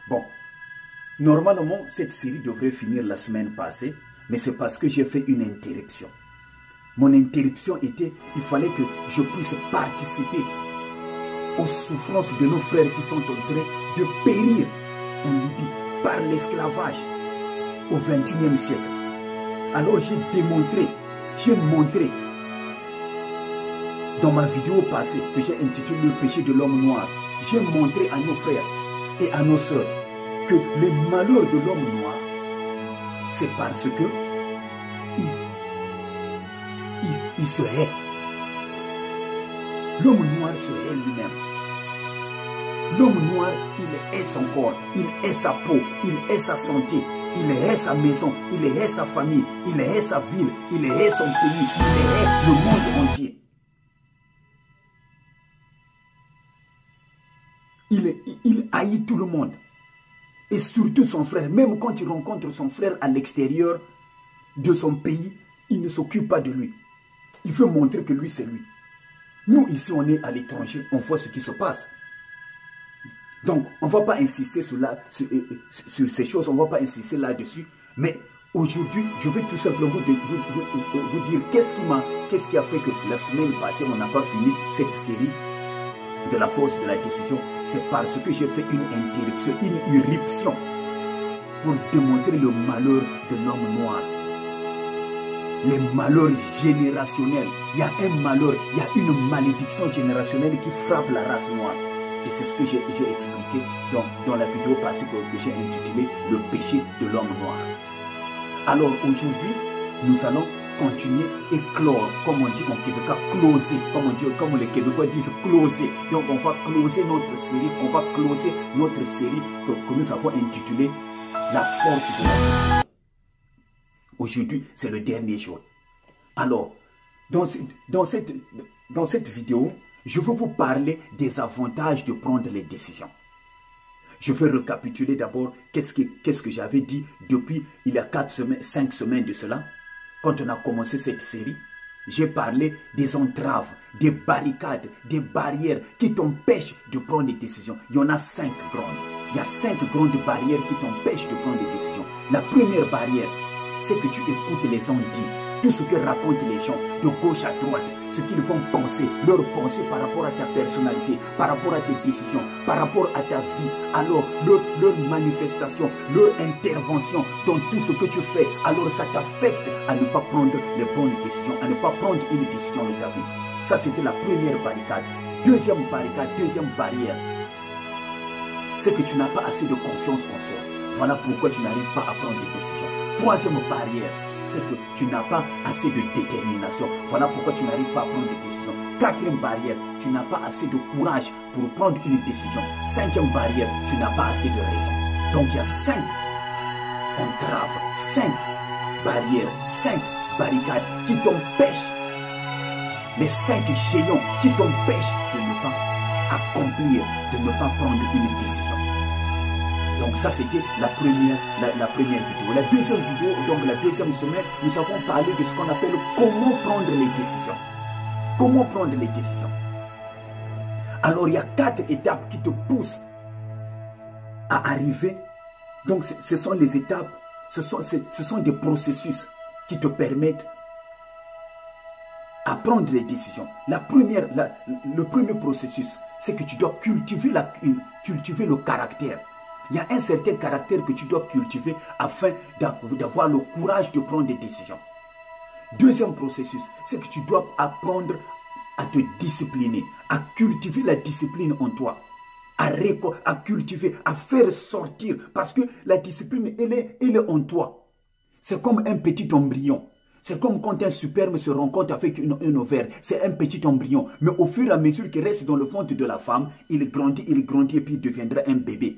Bon, normalement, cette série devrait finir la semaine passée, mais c'est parce que j'ai fait une interruption. Mon interruption était, il fallait que je puisse participer aux souffrances de nos frères qui sont en train de périr en Libye par l'esclavage au XXIe siècle. Alors j'ai montré dans ma vidéo passée que j'ai intitulé Le péché de l'homme noir, j'ai montré à nos frères et à nos sœurs que les malheurs de l'homme noir, c'est parce que il se hait. L'homme noir se hait lui-même. L'homme noir, il hait son corps, il hait sa peau, il hait sa santé, il hait sa maison, il hait sa famille, il hait sa ville, il hait son pays, il hait le monde entier. haït tout le monde. Et surtout son frère. Même quand il rencontre son frère à l'extérieur de son pays, il ne s'occupe pas de lui. Il veut montrer que lui, c'est lui. Nous, ici, on est à l'étranger, on voit ce qui se passe. Donc, on ne va pas insister sur ces choses, on ne va pas insister là-dessus. Mais aujourd'hui, je vais tout simplement vous dire qu'est-ce qui a fait que la semaine passée, on n'a pas fini cette série de la force de la décision. C'est parce que j'ai fait une interruption, une irruption pour démontrer le malheur de l'homme noir. Les malheurs générationnels. Il y a un malheur, il y a une malédiction générationnelle qui frappe la race noire. Et c'est ce que j'ai expliqué dans la vidéo passée que j'ai intitulée « Le péché de l'homme noir ». Alors aujourd'hui, nous allons continuer et clore, comme on dit en québécois, closer, comme les Québécois disent closer. Donc on va closer notre série, que nous avons intitulée « La force de la décision ». Aujourd'hui, c'est le dernier jour. Alors, dans cette vidéo, je veux vous parler des avantages de prendre les décisions. Je vais récapituler d'abord qu'est-ce que j'avais dit depuis il y a 5 semaines de cela. Quand on a commencé cette série, j'ai parlé des entraves, des barricades, des barrières qui t'empêchent de prendre des décisions. Il y en a 5 grandes. Il y a 5 grandes barrières qui t'empêchent de prendre des décisions. La première barrière, c'est que tu écoutes les on-dit, tout ce que racontent les gens de gauche à droite, ce qu'ils vont penser, leurs pensées par rapport à ta personnalité, par rapport à tes décisions, par rapport à ta vie. Alors, leur manifestation, leur intervention dans tout ce que tu fais, alors ça t'affecte à ne pas prendre les bonnes décisions, à ne pas prendre une décision de ta vie. Ça, c'était la première barricade. Deuxième barrière, c'est que tu n'as pas assez de confiance en soi. Voilà pourquoi tu n'arrives pas à prendre des décisions. Troisième barrière, c'est que tu n'as pas assez de détermination. Voilà pourquoi tu n'arrives pas à prendre des décisions. Quatrième barrière, tu n'as pas assez de courage pour prendre une décision. Cinquième barrière, tu n'as pas assez de raison. Donc il y a 5 entraves, 5 barrières, 5 barricades qui t'empêchent. Les 5 géants qui t'empêchent de ne pas accomplir, de ne pas prendre une décision. Donc ça c'était la première vidéo. La deuxième vidéo, donc la deuxième semaine, nous avons parlé de ce qu'on appelle comment prendre les décisions. Comment prendre les décisions. Alors il y a 4 étapes qui te poussent à arriver. Donc ce sont les étapes, ce sont des processus qui te permettent à prendre les décisions. Le premier processus, c'est que tu dois cultiver le caractère. Il y a un certain caractère que tu dois cultiver afin d'avoir le courage de prendre des décisions. Deuxième processus, c'est que tu dois apprendre à te discipliner, à cultiver la discipline en toi, à cultiver, à faire sortir, parce que la discipline, elle est en toi. C'est comme un petit embryon. C'est comme quand un sperme se rencontre avec un ovaire. C'est un petit embryon. Mais au fur et à mesure qu'il reste dans le ventre de la femme, il grandit et puis il deviendra un bébé.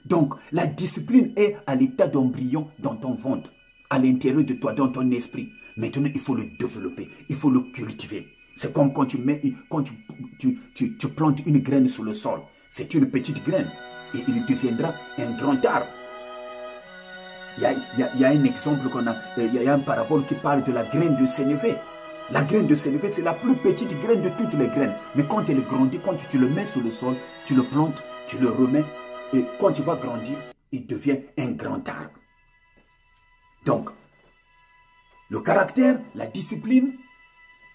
Donc, la discipline est à l'état d'embryon dans ton ventre, à l'intérieur de toi, dans ton esprit. Maintenant, il faut le développer, il faut le cultiver. C'est comme quand tu plantes une graine sur le sol. C'est une petite graine et il deviendra un grand arbre. Il y a un exemple il y a un parabole qui parle de la graine de sénévé. La graine de sénévé, c'est la plus petite graine de toutes les graines. Mais quand elle grandit, quand tu le mets sur le sol, tu le plantes, tu le remets. Et quand il va grandir, il devient un grand arbre. Donc, le caractère, la discipline.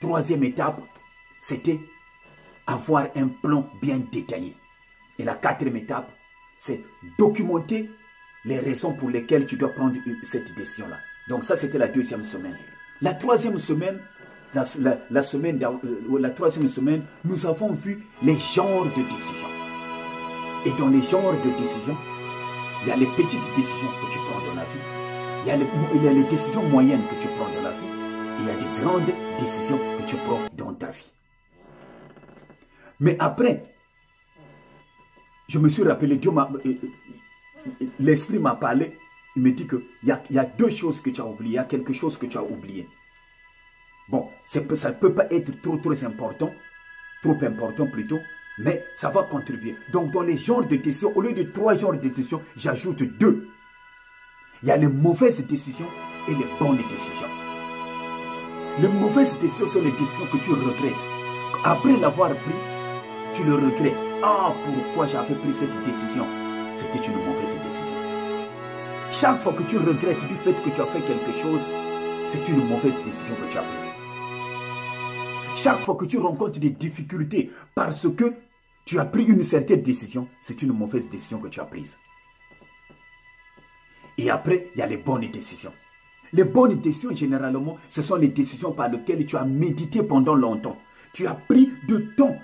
Troisième étape, c'était avoir un plan bien détaillé. Et la quatrième étape, c'est documenter les raisons pour lesquelles tu dois prendre cette décision-là. Donc ça, c'était la deuxième semaine. La troisième semaine, la troisième semaine, nous avons vu les genres de décisions. Et dans les genres de décisions, il y a les petites décisions que tu prends dans la vie. Il y a les décisions moyennes que tu prends dans la vie. Et il y a des grandes décisions que tu prends dans ta vie. Mais après, je me suis rappelé, l'Esprit m'a parlé, il me dit qu'il y a 2 choses que tu as oubliées, il y a quelque chose que tu as oublié. Bon, ça ne peut pas être trop important plutôt, mais ça va contribuer. Donc, dans les genres de décisions, au lieu de 3 genres de décisions, j'ajoute 2. Il y a les mauvaises décisions et les bonnes décisions. Les mauvaises décisions sont les décisions que tu regrettes. Après l'avoir pris, tu le regrettes. Ah, pourquoi j'avais pris cette décision? C'était une mauvaise décision. Chaque fois que tu regrettes du fait que tu as fait quelque chose, c'est une mauvaise décision que tu as prise. Chaque fois que tu rencontres des difficultés parce que tu as pris une certaine décision, c'est une mauvaise décision que tu as prise. Et après, il y a les bonnes décisions. Les bonnes décisions, généralement, ce sont les décisions par lesquelles tu as médité pendant longtemps. Tu as pris du temps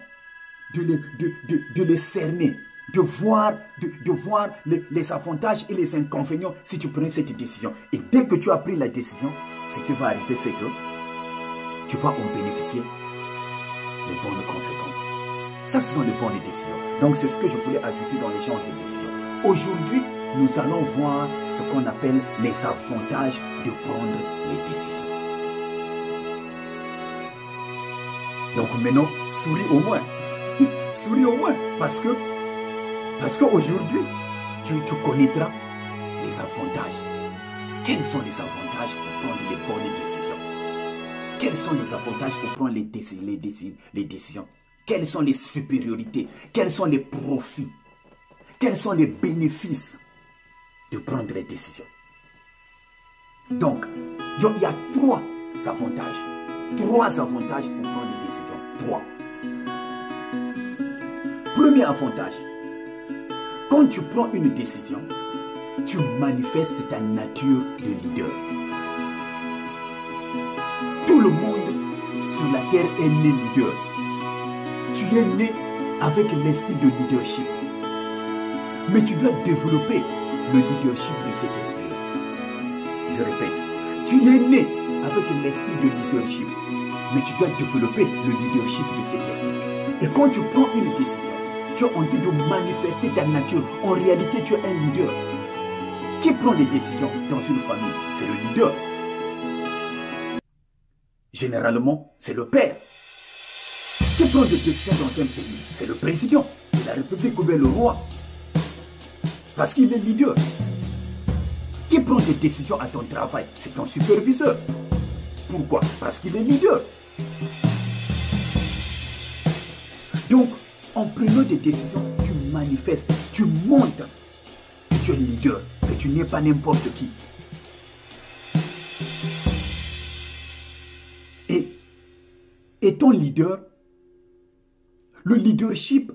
de les cerner, de voir les avantages et les inconvénients si tu prends cette décision. Et dès que tu as pris la décision, ce qui va arriver, c'est que tu vas en bénéficier les bonnes conséquences. Ça, ce sont les bonnes décisions. Donc, c'est ce que je voulais ajouter dans les genres de décisions. Aujourd'hui, nous allons voir ce qu'on appelle les avantages de prendre les décisions. Donc maintenant, souris au moins. Souris au moins. Parce qu'aujourd'hui, tu connaîtras les avantages. Quels sont les avantages pour prendre les bonnes décisions? Quels sont les avantages pour prendre les décisions? Quelles sont les supériorités? Quels sont les profits? Quels sont les bénéfices de prendre les décisions? Donc, il y a 3 avantages. 3 avantages pour prendre les décisions. 3. Premier avantage. Quand tu prends une décision, tu manifestes ta nature de leader. Tout le monde sur la terre est né leader. Tu es né avec l'esprit de leadership. Mais tu dois développer le leadership de cet esprit. Je répète, tu es né avec l'esprit de leadership. Mais tu dois développer le leadership de cet esprit. Et quand tu prends une décision, tu es en train de manifester ta nature. En réalité, tu es un leader. Qui prend les décisions dans une famille? C'est le leader. Généralement, c'est le père. Qui prend des décisions dans un pays? C'est le président de la République ou bien le roi. Parce qu'il est leader. Qui prend des décisions à ton travail? C'est ton superviseur. Pourquoi? Parce qu'il est leader. Donc, en prenant des décisions, tu manifestes, tu montres que tu es leader, que tu n'es pas n'importe qui. Et étant leader, le leadership,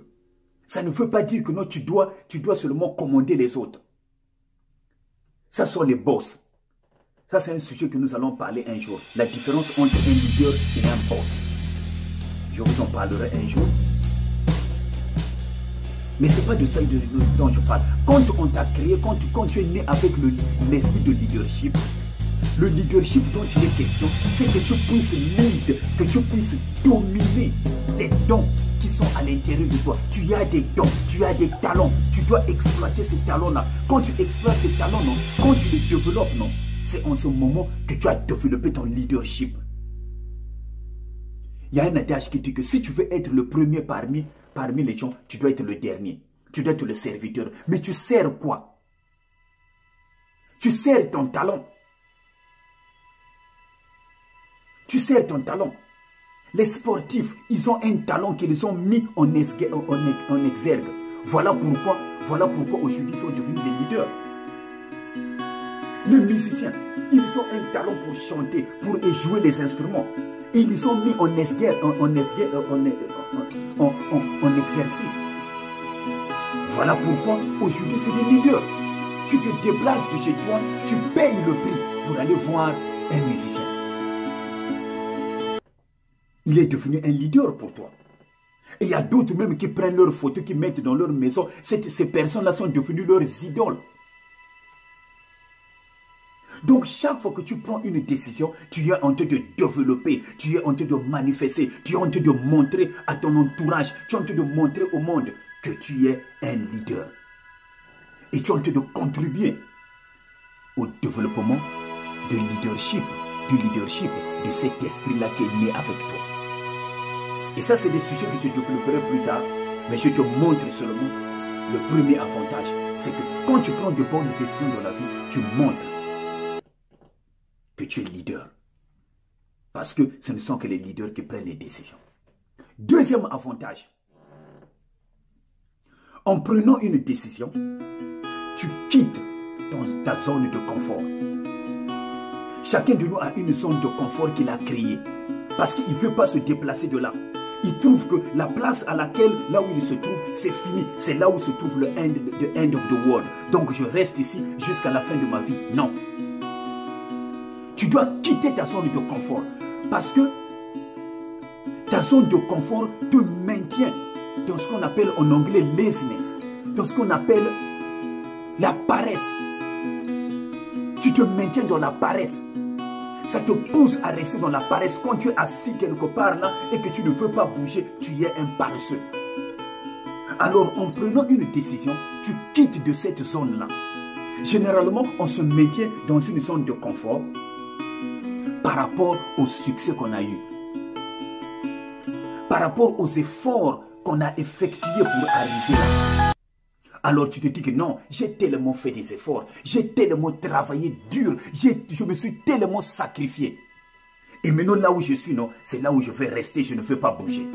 ça ne veut pas dire que non, tu dois seulement commander les autres. Ça sont les boss. Ça, c'est un sujet que nous allons parler un jour. La différence entre un leader et un boss. Je vous en parlerai un jour. Mais ce n'est pas de ça dont je parle. Quand on t'a créé, quand tu es né avec l'esprit de leadership, le leadership dont il est question, c'est que tu puisses lead, que tu puisses dominer tes dons qui sont à l'intérieur de toi. Tu as des dons, tu as des talents, tu dois exploiter ces talents-là. Quand tu exploites ces talents, non, quand tu les développes, non, c'est en ce moment que tu as développé ton leadership. Il y a un adage qui dit que si tu veux être le premier parmi les gens, tu dois être le dernier. Tu dois être le serviteur. Mais tu sers quoi? Tu sers ton talent. Tu sers ton talent. Les sportifs, ils ont un talent qu'ils ont mis en exergue. Voilà pourquoi aujourd'hui ils sont devenus des leaders. Les musiciens, ils ont un talent pour chanter, pour jouer les instruments. Et ils ont mis en exercice. Voilà pourquoi aujourd'hui c'est des leaders. Tu te déplaces de chez toi, tu payes le prix pour aller voir un musicien. Il est devenu un leader pour toi. Et il y a d'autres même qui prennent leurs photos, qui mettent dans leur maison. Ces personnes-là sont devenues leurs idoles. Donc, chaque fois que tu prends une décision, tu es en train de développer, tu es en train de manifester, tu es en train de montrer à ton entourage, tu es en train de montrer au monde que tu es un leader. Et tu es en train de contribuer au développement du leadership de cet esprit-là qui est né avec toi. Et ça, c'est des sujets que je développerai plus tard. Mais je te montre seulement le premier avantage. C'est que quand tu prends de bonnes décisions dans la vie, tu montres que tu es leader. Parce que ce ne sont que les leaders qui prennent les décisions. Deuxième avantage. En prenant une décision, tu quittes ta zone de confort. Chacun de nous a une zone de confort qu'il a créée. Parce qu'il ne veut pas se déplacer de là. Il trouve que la place à laquelle, là où il se trouve, c'est fini. C'est là où se trouve le end of the world. Donc je reste ici jusqu'à la fin de ma vie. Non. Tu dois quitter ta zone de confort. Parce que ta zone de confort te maintient dans ce qu'on appelle en anglais laziness. Dans ce qu'on appelle la paresse. Tu te maintiens dans la paresse. Ça te pousse à rester dans la paresse. Quand tu es assis quelque part là et que tu ne veux pas bouger, tu es un paresseux. Alors, en prenant une décision, tu quittes de cette zone-là. Généralement, on se maintient dans une zone de confort par rapport au succès qu'on a eu. Par rapport aux efforts qu'on a effectués pour arriver là. Alors tu te dis que non, j'ai tellement fait des efforts, j'ai tellement travaillé dur, je me suis tellement sacrifié. Et maintenant là où je suis, non, c'est là où je vais rester, je ne veux pas bouger.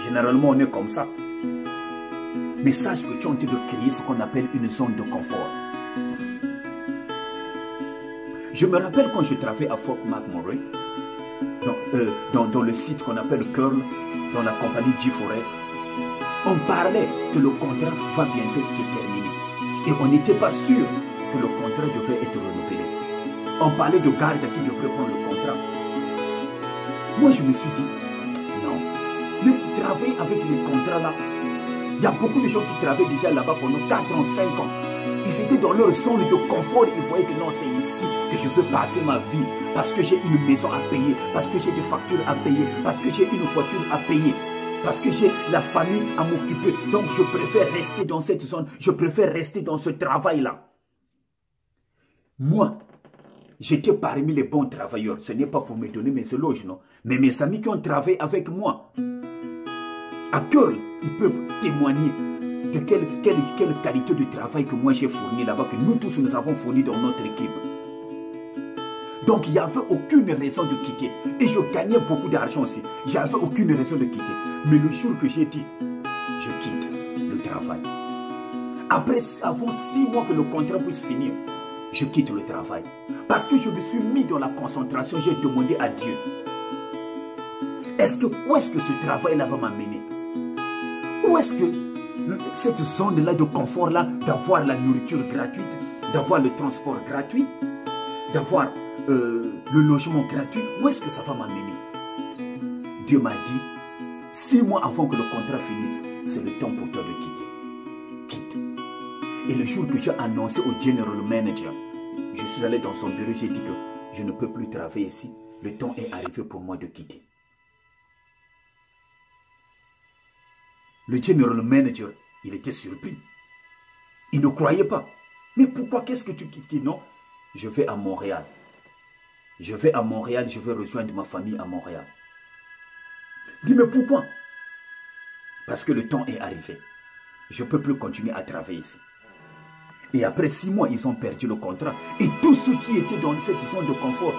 Généralement on est comme ça. Mais sache que tu es en train de créer ce qu'on appelle une zone de confort. Je me rappelle quand je travaillais à Fort McMurray, dans le site qu'on appelle Curl, dans la compagnie G4S, on parlait que le contrat va bientôt se terminer. Et on n'était pas sûr que le contrat devait être renouvelé. On parlait de garde qui devrait prendre le contrat. Moi, je me suis dit, non. Le travail avec les contrats là, il y a beaucoup de gens qui travaillent déjà là-bas pendant 4 ans, 5 ans. Ils étaient dans leur zone de confort. Ils voyaient que non, c'est ici que je veux passer ma vie. Parce que j'ai une maison à payer. Parce que j'ai des factures à payer. Parce que j'ai une voiture à payer. Parce que j'ai la famille à m'occuper. Donc, je préfère rester dans cette zone. Je préfère rester dans ce travail-là. Moi, j'étais parmi les bons travailleurs. Ce n'est pas pour me donner mes éloges, non. Mais mes amis qui ont travaillé avec moi, à Curl, ils peuvent témoigner de quelle qualité de travail que moi j'ai fourni là-bas, que nous tous nous avons fourni dans notre équipe. Donc, il n'y avait aucune raison de quitter. Et je gagnais beaucoup d'argent aussi. Il n'y avait aucune raison de quitter. Mais le jour que j'ai dit, je quitte le travail. Après, avant 6 mois que le contrat puisse finir, je quitte le travail. Parce que je me suis mis dans la concentration, j'ai demandé à Dieu. Où est-ce que ce travail-là va m'amener? Où est-ce que cette zone-là de confort-là, d'avoir la nourriture gratuite, d'avoir le transport gratuit, d'avoir le logement gratuit, où est-ce que ça va m'amener? Dieu m'a dit, 6 mois avant que le contrat finisse, c'est le temps pour toi de quitter. Quitte. Et le jour que j'ai annoncé au General Manager, je suis allé dans son bureau, j'ai dit que je ne peux plus travailler ici, le temps est arrivé pour moi de quitter. Le General Manager, il était surpris. Il ne croyait pas. Mais pourquoi, qu'est-ce que tu quittes? Non, je vais à Montréal. Je vais à Montréal, je vais rejoindre ma famille à Montréal. Dis, mais pourquoi? Parce que le temps est arrivé. Je ne peux plus continuer à travailler ici. Et après 6 mois, ils ont perdu le contrat. Et tous ceux qui étaient dans cette zone de confort,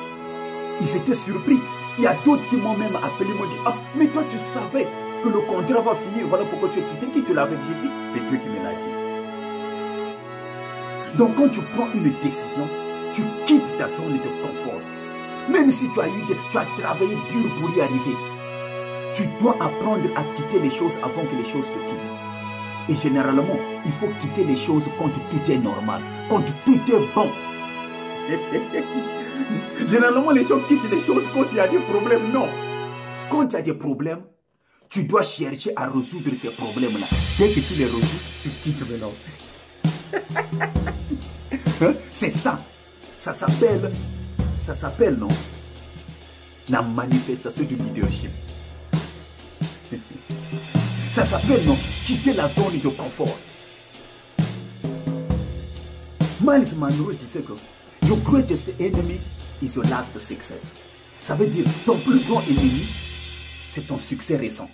ils étaient surpris. Il y a d'autres qui m'ont même appelé, m'ont dit, ah, mais toi tu savais que le contrat va finir, voilà pourquoi tu es quitté. Qui te l'avait dit? C'est Dieu qui me l'a dit. Donc quand tu prends une décision, tu quittes ta zone de confort. Même si tu as travaillé dur pour y arriver, tu dois apprendre à quitter les choses avant que les choses te quittent. Et généralement, il faut quitter les choses quand tout est normal, quand tout est bon. Généralement, les gens quittent les choses quand il y a des problèmes. Non. Quand il y a des problèmes, tu dois chercher à résoudre ces problèmes-là. Dès que tu les résous, tu quittes maintenant. C'est ça. Ça s'appelle, non, la manifestation du leadership. Ça s'appelle, non, quitter la zone de confort. Miles Monroe disait que your greatest enemy is your last success. Ça veut dire ton plus grand ennemi, c'est ton succès récent.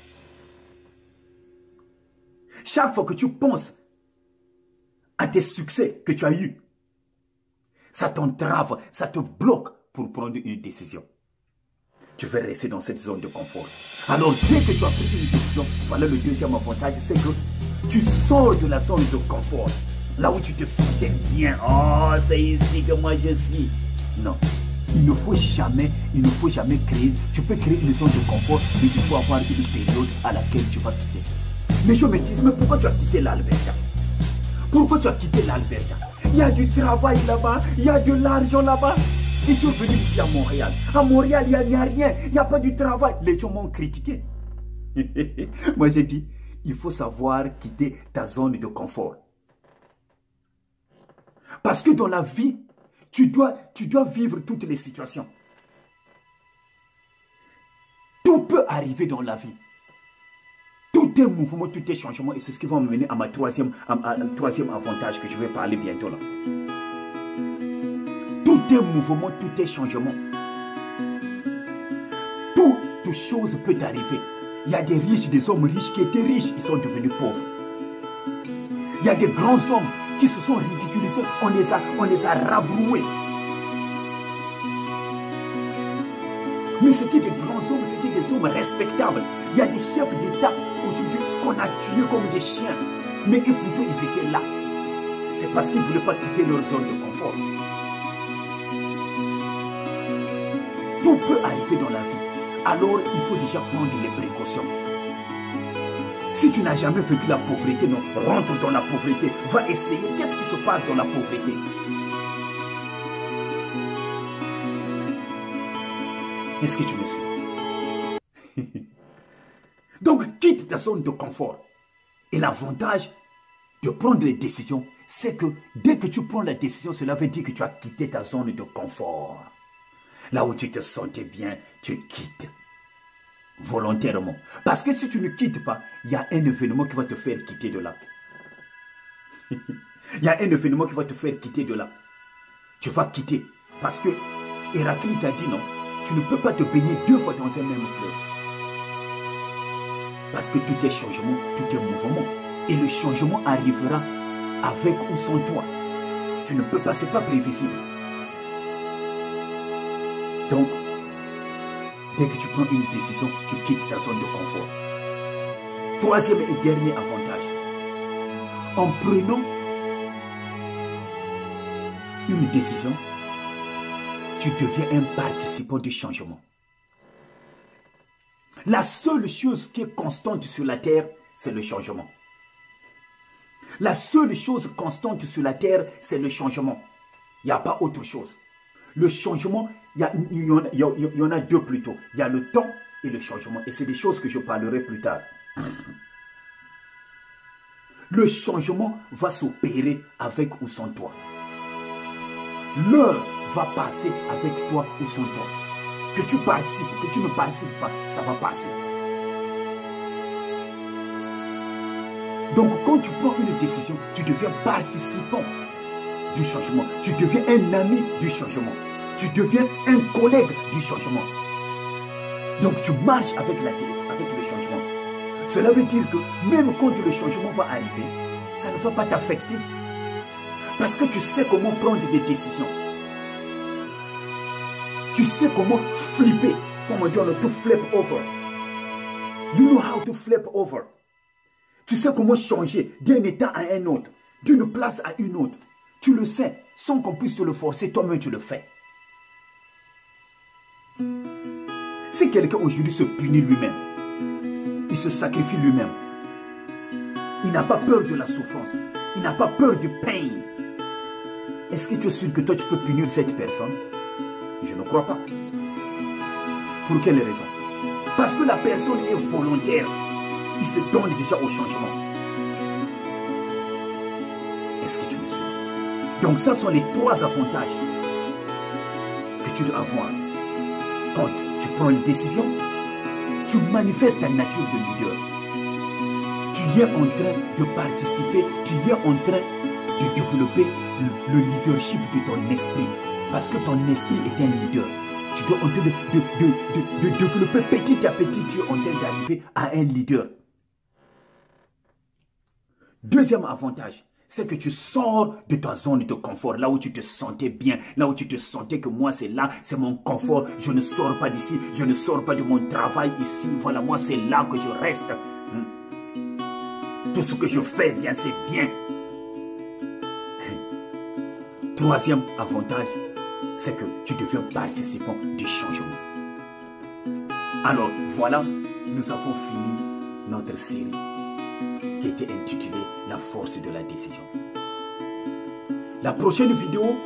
Chaque fois que tu penses à tes succès que tu as eus, ça t'entrave, ça te bloque pour prendre une décision. Tu veux rester dans cette zone de confort. Alors, dès que tu as pris une décision, voilà le deuxième avantage, c'est que tu sors de la zone de confort. Là où tu te sentais bien. Oh, c'est ici que moi je suis. Non. Il ne faut jamais créer. Tu peux créer une zone de confort, mais il faut avoir une période à laquelle tu vas quitter. Les gens me disent, mais pourquoi tu as quitté l'Alberta? Pourquoi tu as quitté l'Alberta? Il y a du travail là-bas, il y a de l'argent là-bas. Et tu es venu ici à Montréal. À Montréal, il n'y a rien, il n'y a pas du travail. Les gens m'ont critiqué. Moi, j'ai dit, il faut savoir quitter ta zone de confort. Parce que dans la vie, tu dois vivre toutes les situations. Tout peut arriver dans la vie. Tout est mouvement, tout est changement. Et c'est ce qui va me mener à ma troisième avantage que je vais parler bientôt là. Tout est mouvement, tout est changement. Toute chose peut arriver. Il y a des riches, des hommes riches qui étaient riches, ils sont devenus pauvres. Il y a des grands hommes qui se sont ridiculisés, on les a rabroués. Mais c'était des grands hommes, c'était des hommes respectables. Il y a des chefs d'État aujourd'hui qu'on a tués comme des chiens. Mais et plutôt ils étaient là. C'est parce qu'ils ne voulaient pas quitter leur zone de confort. Tout peut arriver dans la vie. Alors il faut déjà prendre les précautions. Si tu n'as jamais vécu la pauvreté, non, rentre dans la pauvreté. Va essayer. Qu'est-ce qui se passe dans la pauvreté? Est-ce que tu me suis? Donc, quitte ta zone de confort. Et l'avantage de prendre les décisions, c'est que dès que tu prends la décision, cela veut dire que tu as quitté ta zone de confort. Là où tu te sentais bien, tu quittes. Volontairement. Parce que si tu ne quittes pas, il y a un événement qui va te faire quitter de là. Il y a un événement qui va te faire quitter de là. Tu vas quitter. Parce que Héraclite a dit non, tu ne peux pas te baigner deux fois dans un même fleuve. Parce que tout est changement, tout est mouvement. Et le changement arrivera avec ou sans toi. Tu ne peux pas, ce n'est pas prévisible. Donc, dès que tu prends une décision, tu quittes ta zone de confort. Troisième et dernier avantage. En prenant une décision, tu deviens un participant du changement. La seule chose qui est constante sur la terre, c'est le changement. La seule chose constante sur la terre, c'est le changement. Il n'y a pas autre chose. Le changement, il y en a deux plutôt. Il y a le temps et le changement. Et c'est des choses que je parlerai plus tard. Le changement va s'opérer avec ou sans toi. L'heure va passer avec toi ou sans toi. Que tu participes, que tu ne participes pas, ça va passer. Donc quand tu prends une décision, tu deviens participant du changement. Tu deviens un ami du changement. Tu deviens un collègue du changement. Donc tu marches avec le changement. Cela veut dire que même quand le changement va arriver, ça ne va pas t'affecter. Parce que tu sais comment prendre des décisions. Tu sais comment flipper. Comme on dit, to flip over. You know how to flip over. Tu sais comment changer d'un état à un autre, d'une place à une autre. Tu le sais, sans qu'on puisse te le forcer, toi-même tu le fais. Si quelqu'un aujourd'hui se punit lui-même, il se sacrifie lui-même, il n'a pas peur de la souffrance, il n'a pas peur du pain, est-ce que tu es sûr que toi tu peux punir cette personne? Je ne crois pas. Pour quelle raison? Parce que la personne est volontaire. Il se donne déjà au changement. Est-ce que tu me suis? Donc ça sont les trois avantages que tu dois avoir. Quand tu prends une décision, tu manifestes ta nature de leader. Tu es en train de participer, tu es en train de développer le leadership de ton esprit. Parce que ton esprit est un leader. Tu dois en train de développer petit à petit, tu es en train d'arriver à un leader. Deuxième avantage, c'est que tu sors de ta zone de confort, là où tu te sentais bien, là où tu te sentais que moi c'est là, c'est mon confort, je ne sors pas d'ici, je ne sors pas de mon travail ici, voilà, moi c'est là que je reste. Tout ce que je fais, bien, c'est bien. Troisième avantage, c'est que tu deviens participant du changement. Alors voilà, nous avons fini notre série qui était intitulée La force de la décision. La prochaine vidéo,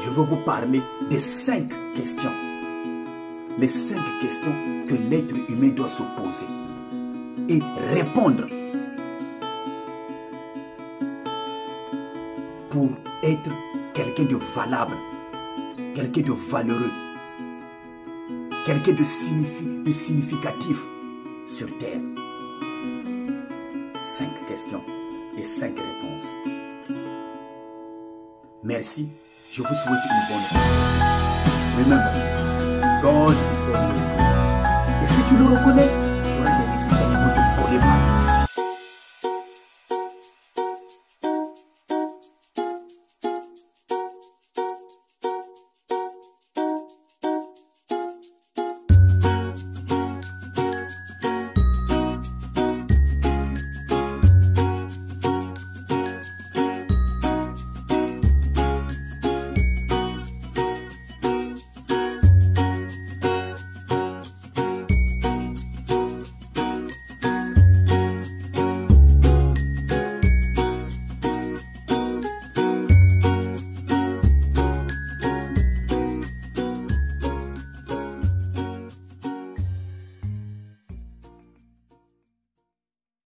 je vais vous parler des 5 questions. Les 5 questions que l'être humain doit se poser et répondre pour être quelqu'un de valable, quelqu'un de valeureux, quelqu'un de significatif sur Terre. 5 questions et 5 réponses. Merci, je vous souhaite une bonne journée. Remember, God is always good. Et si tu le reconnais,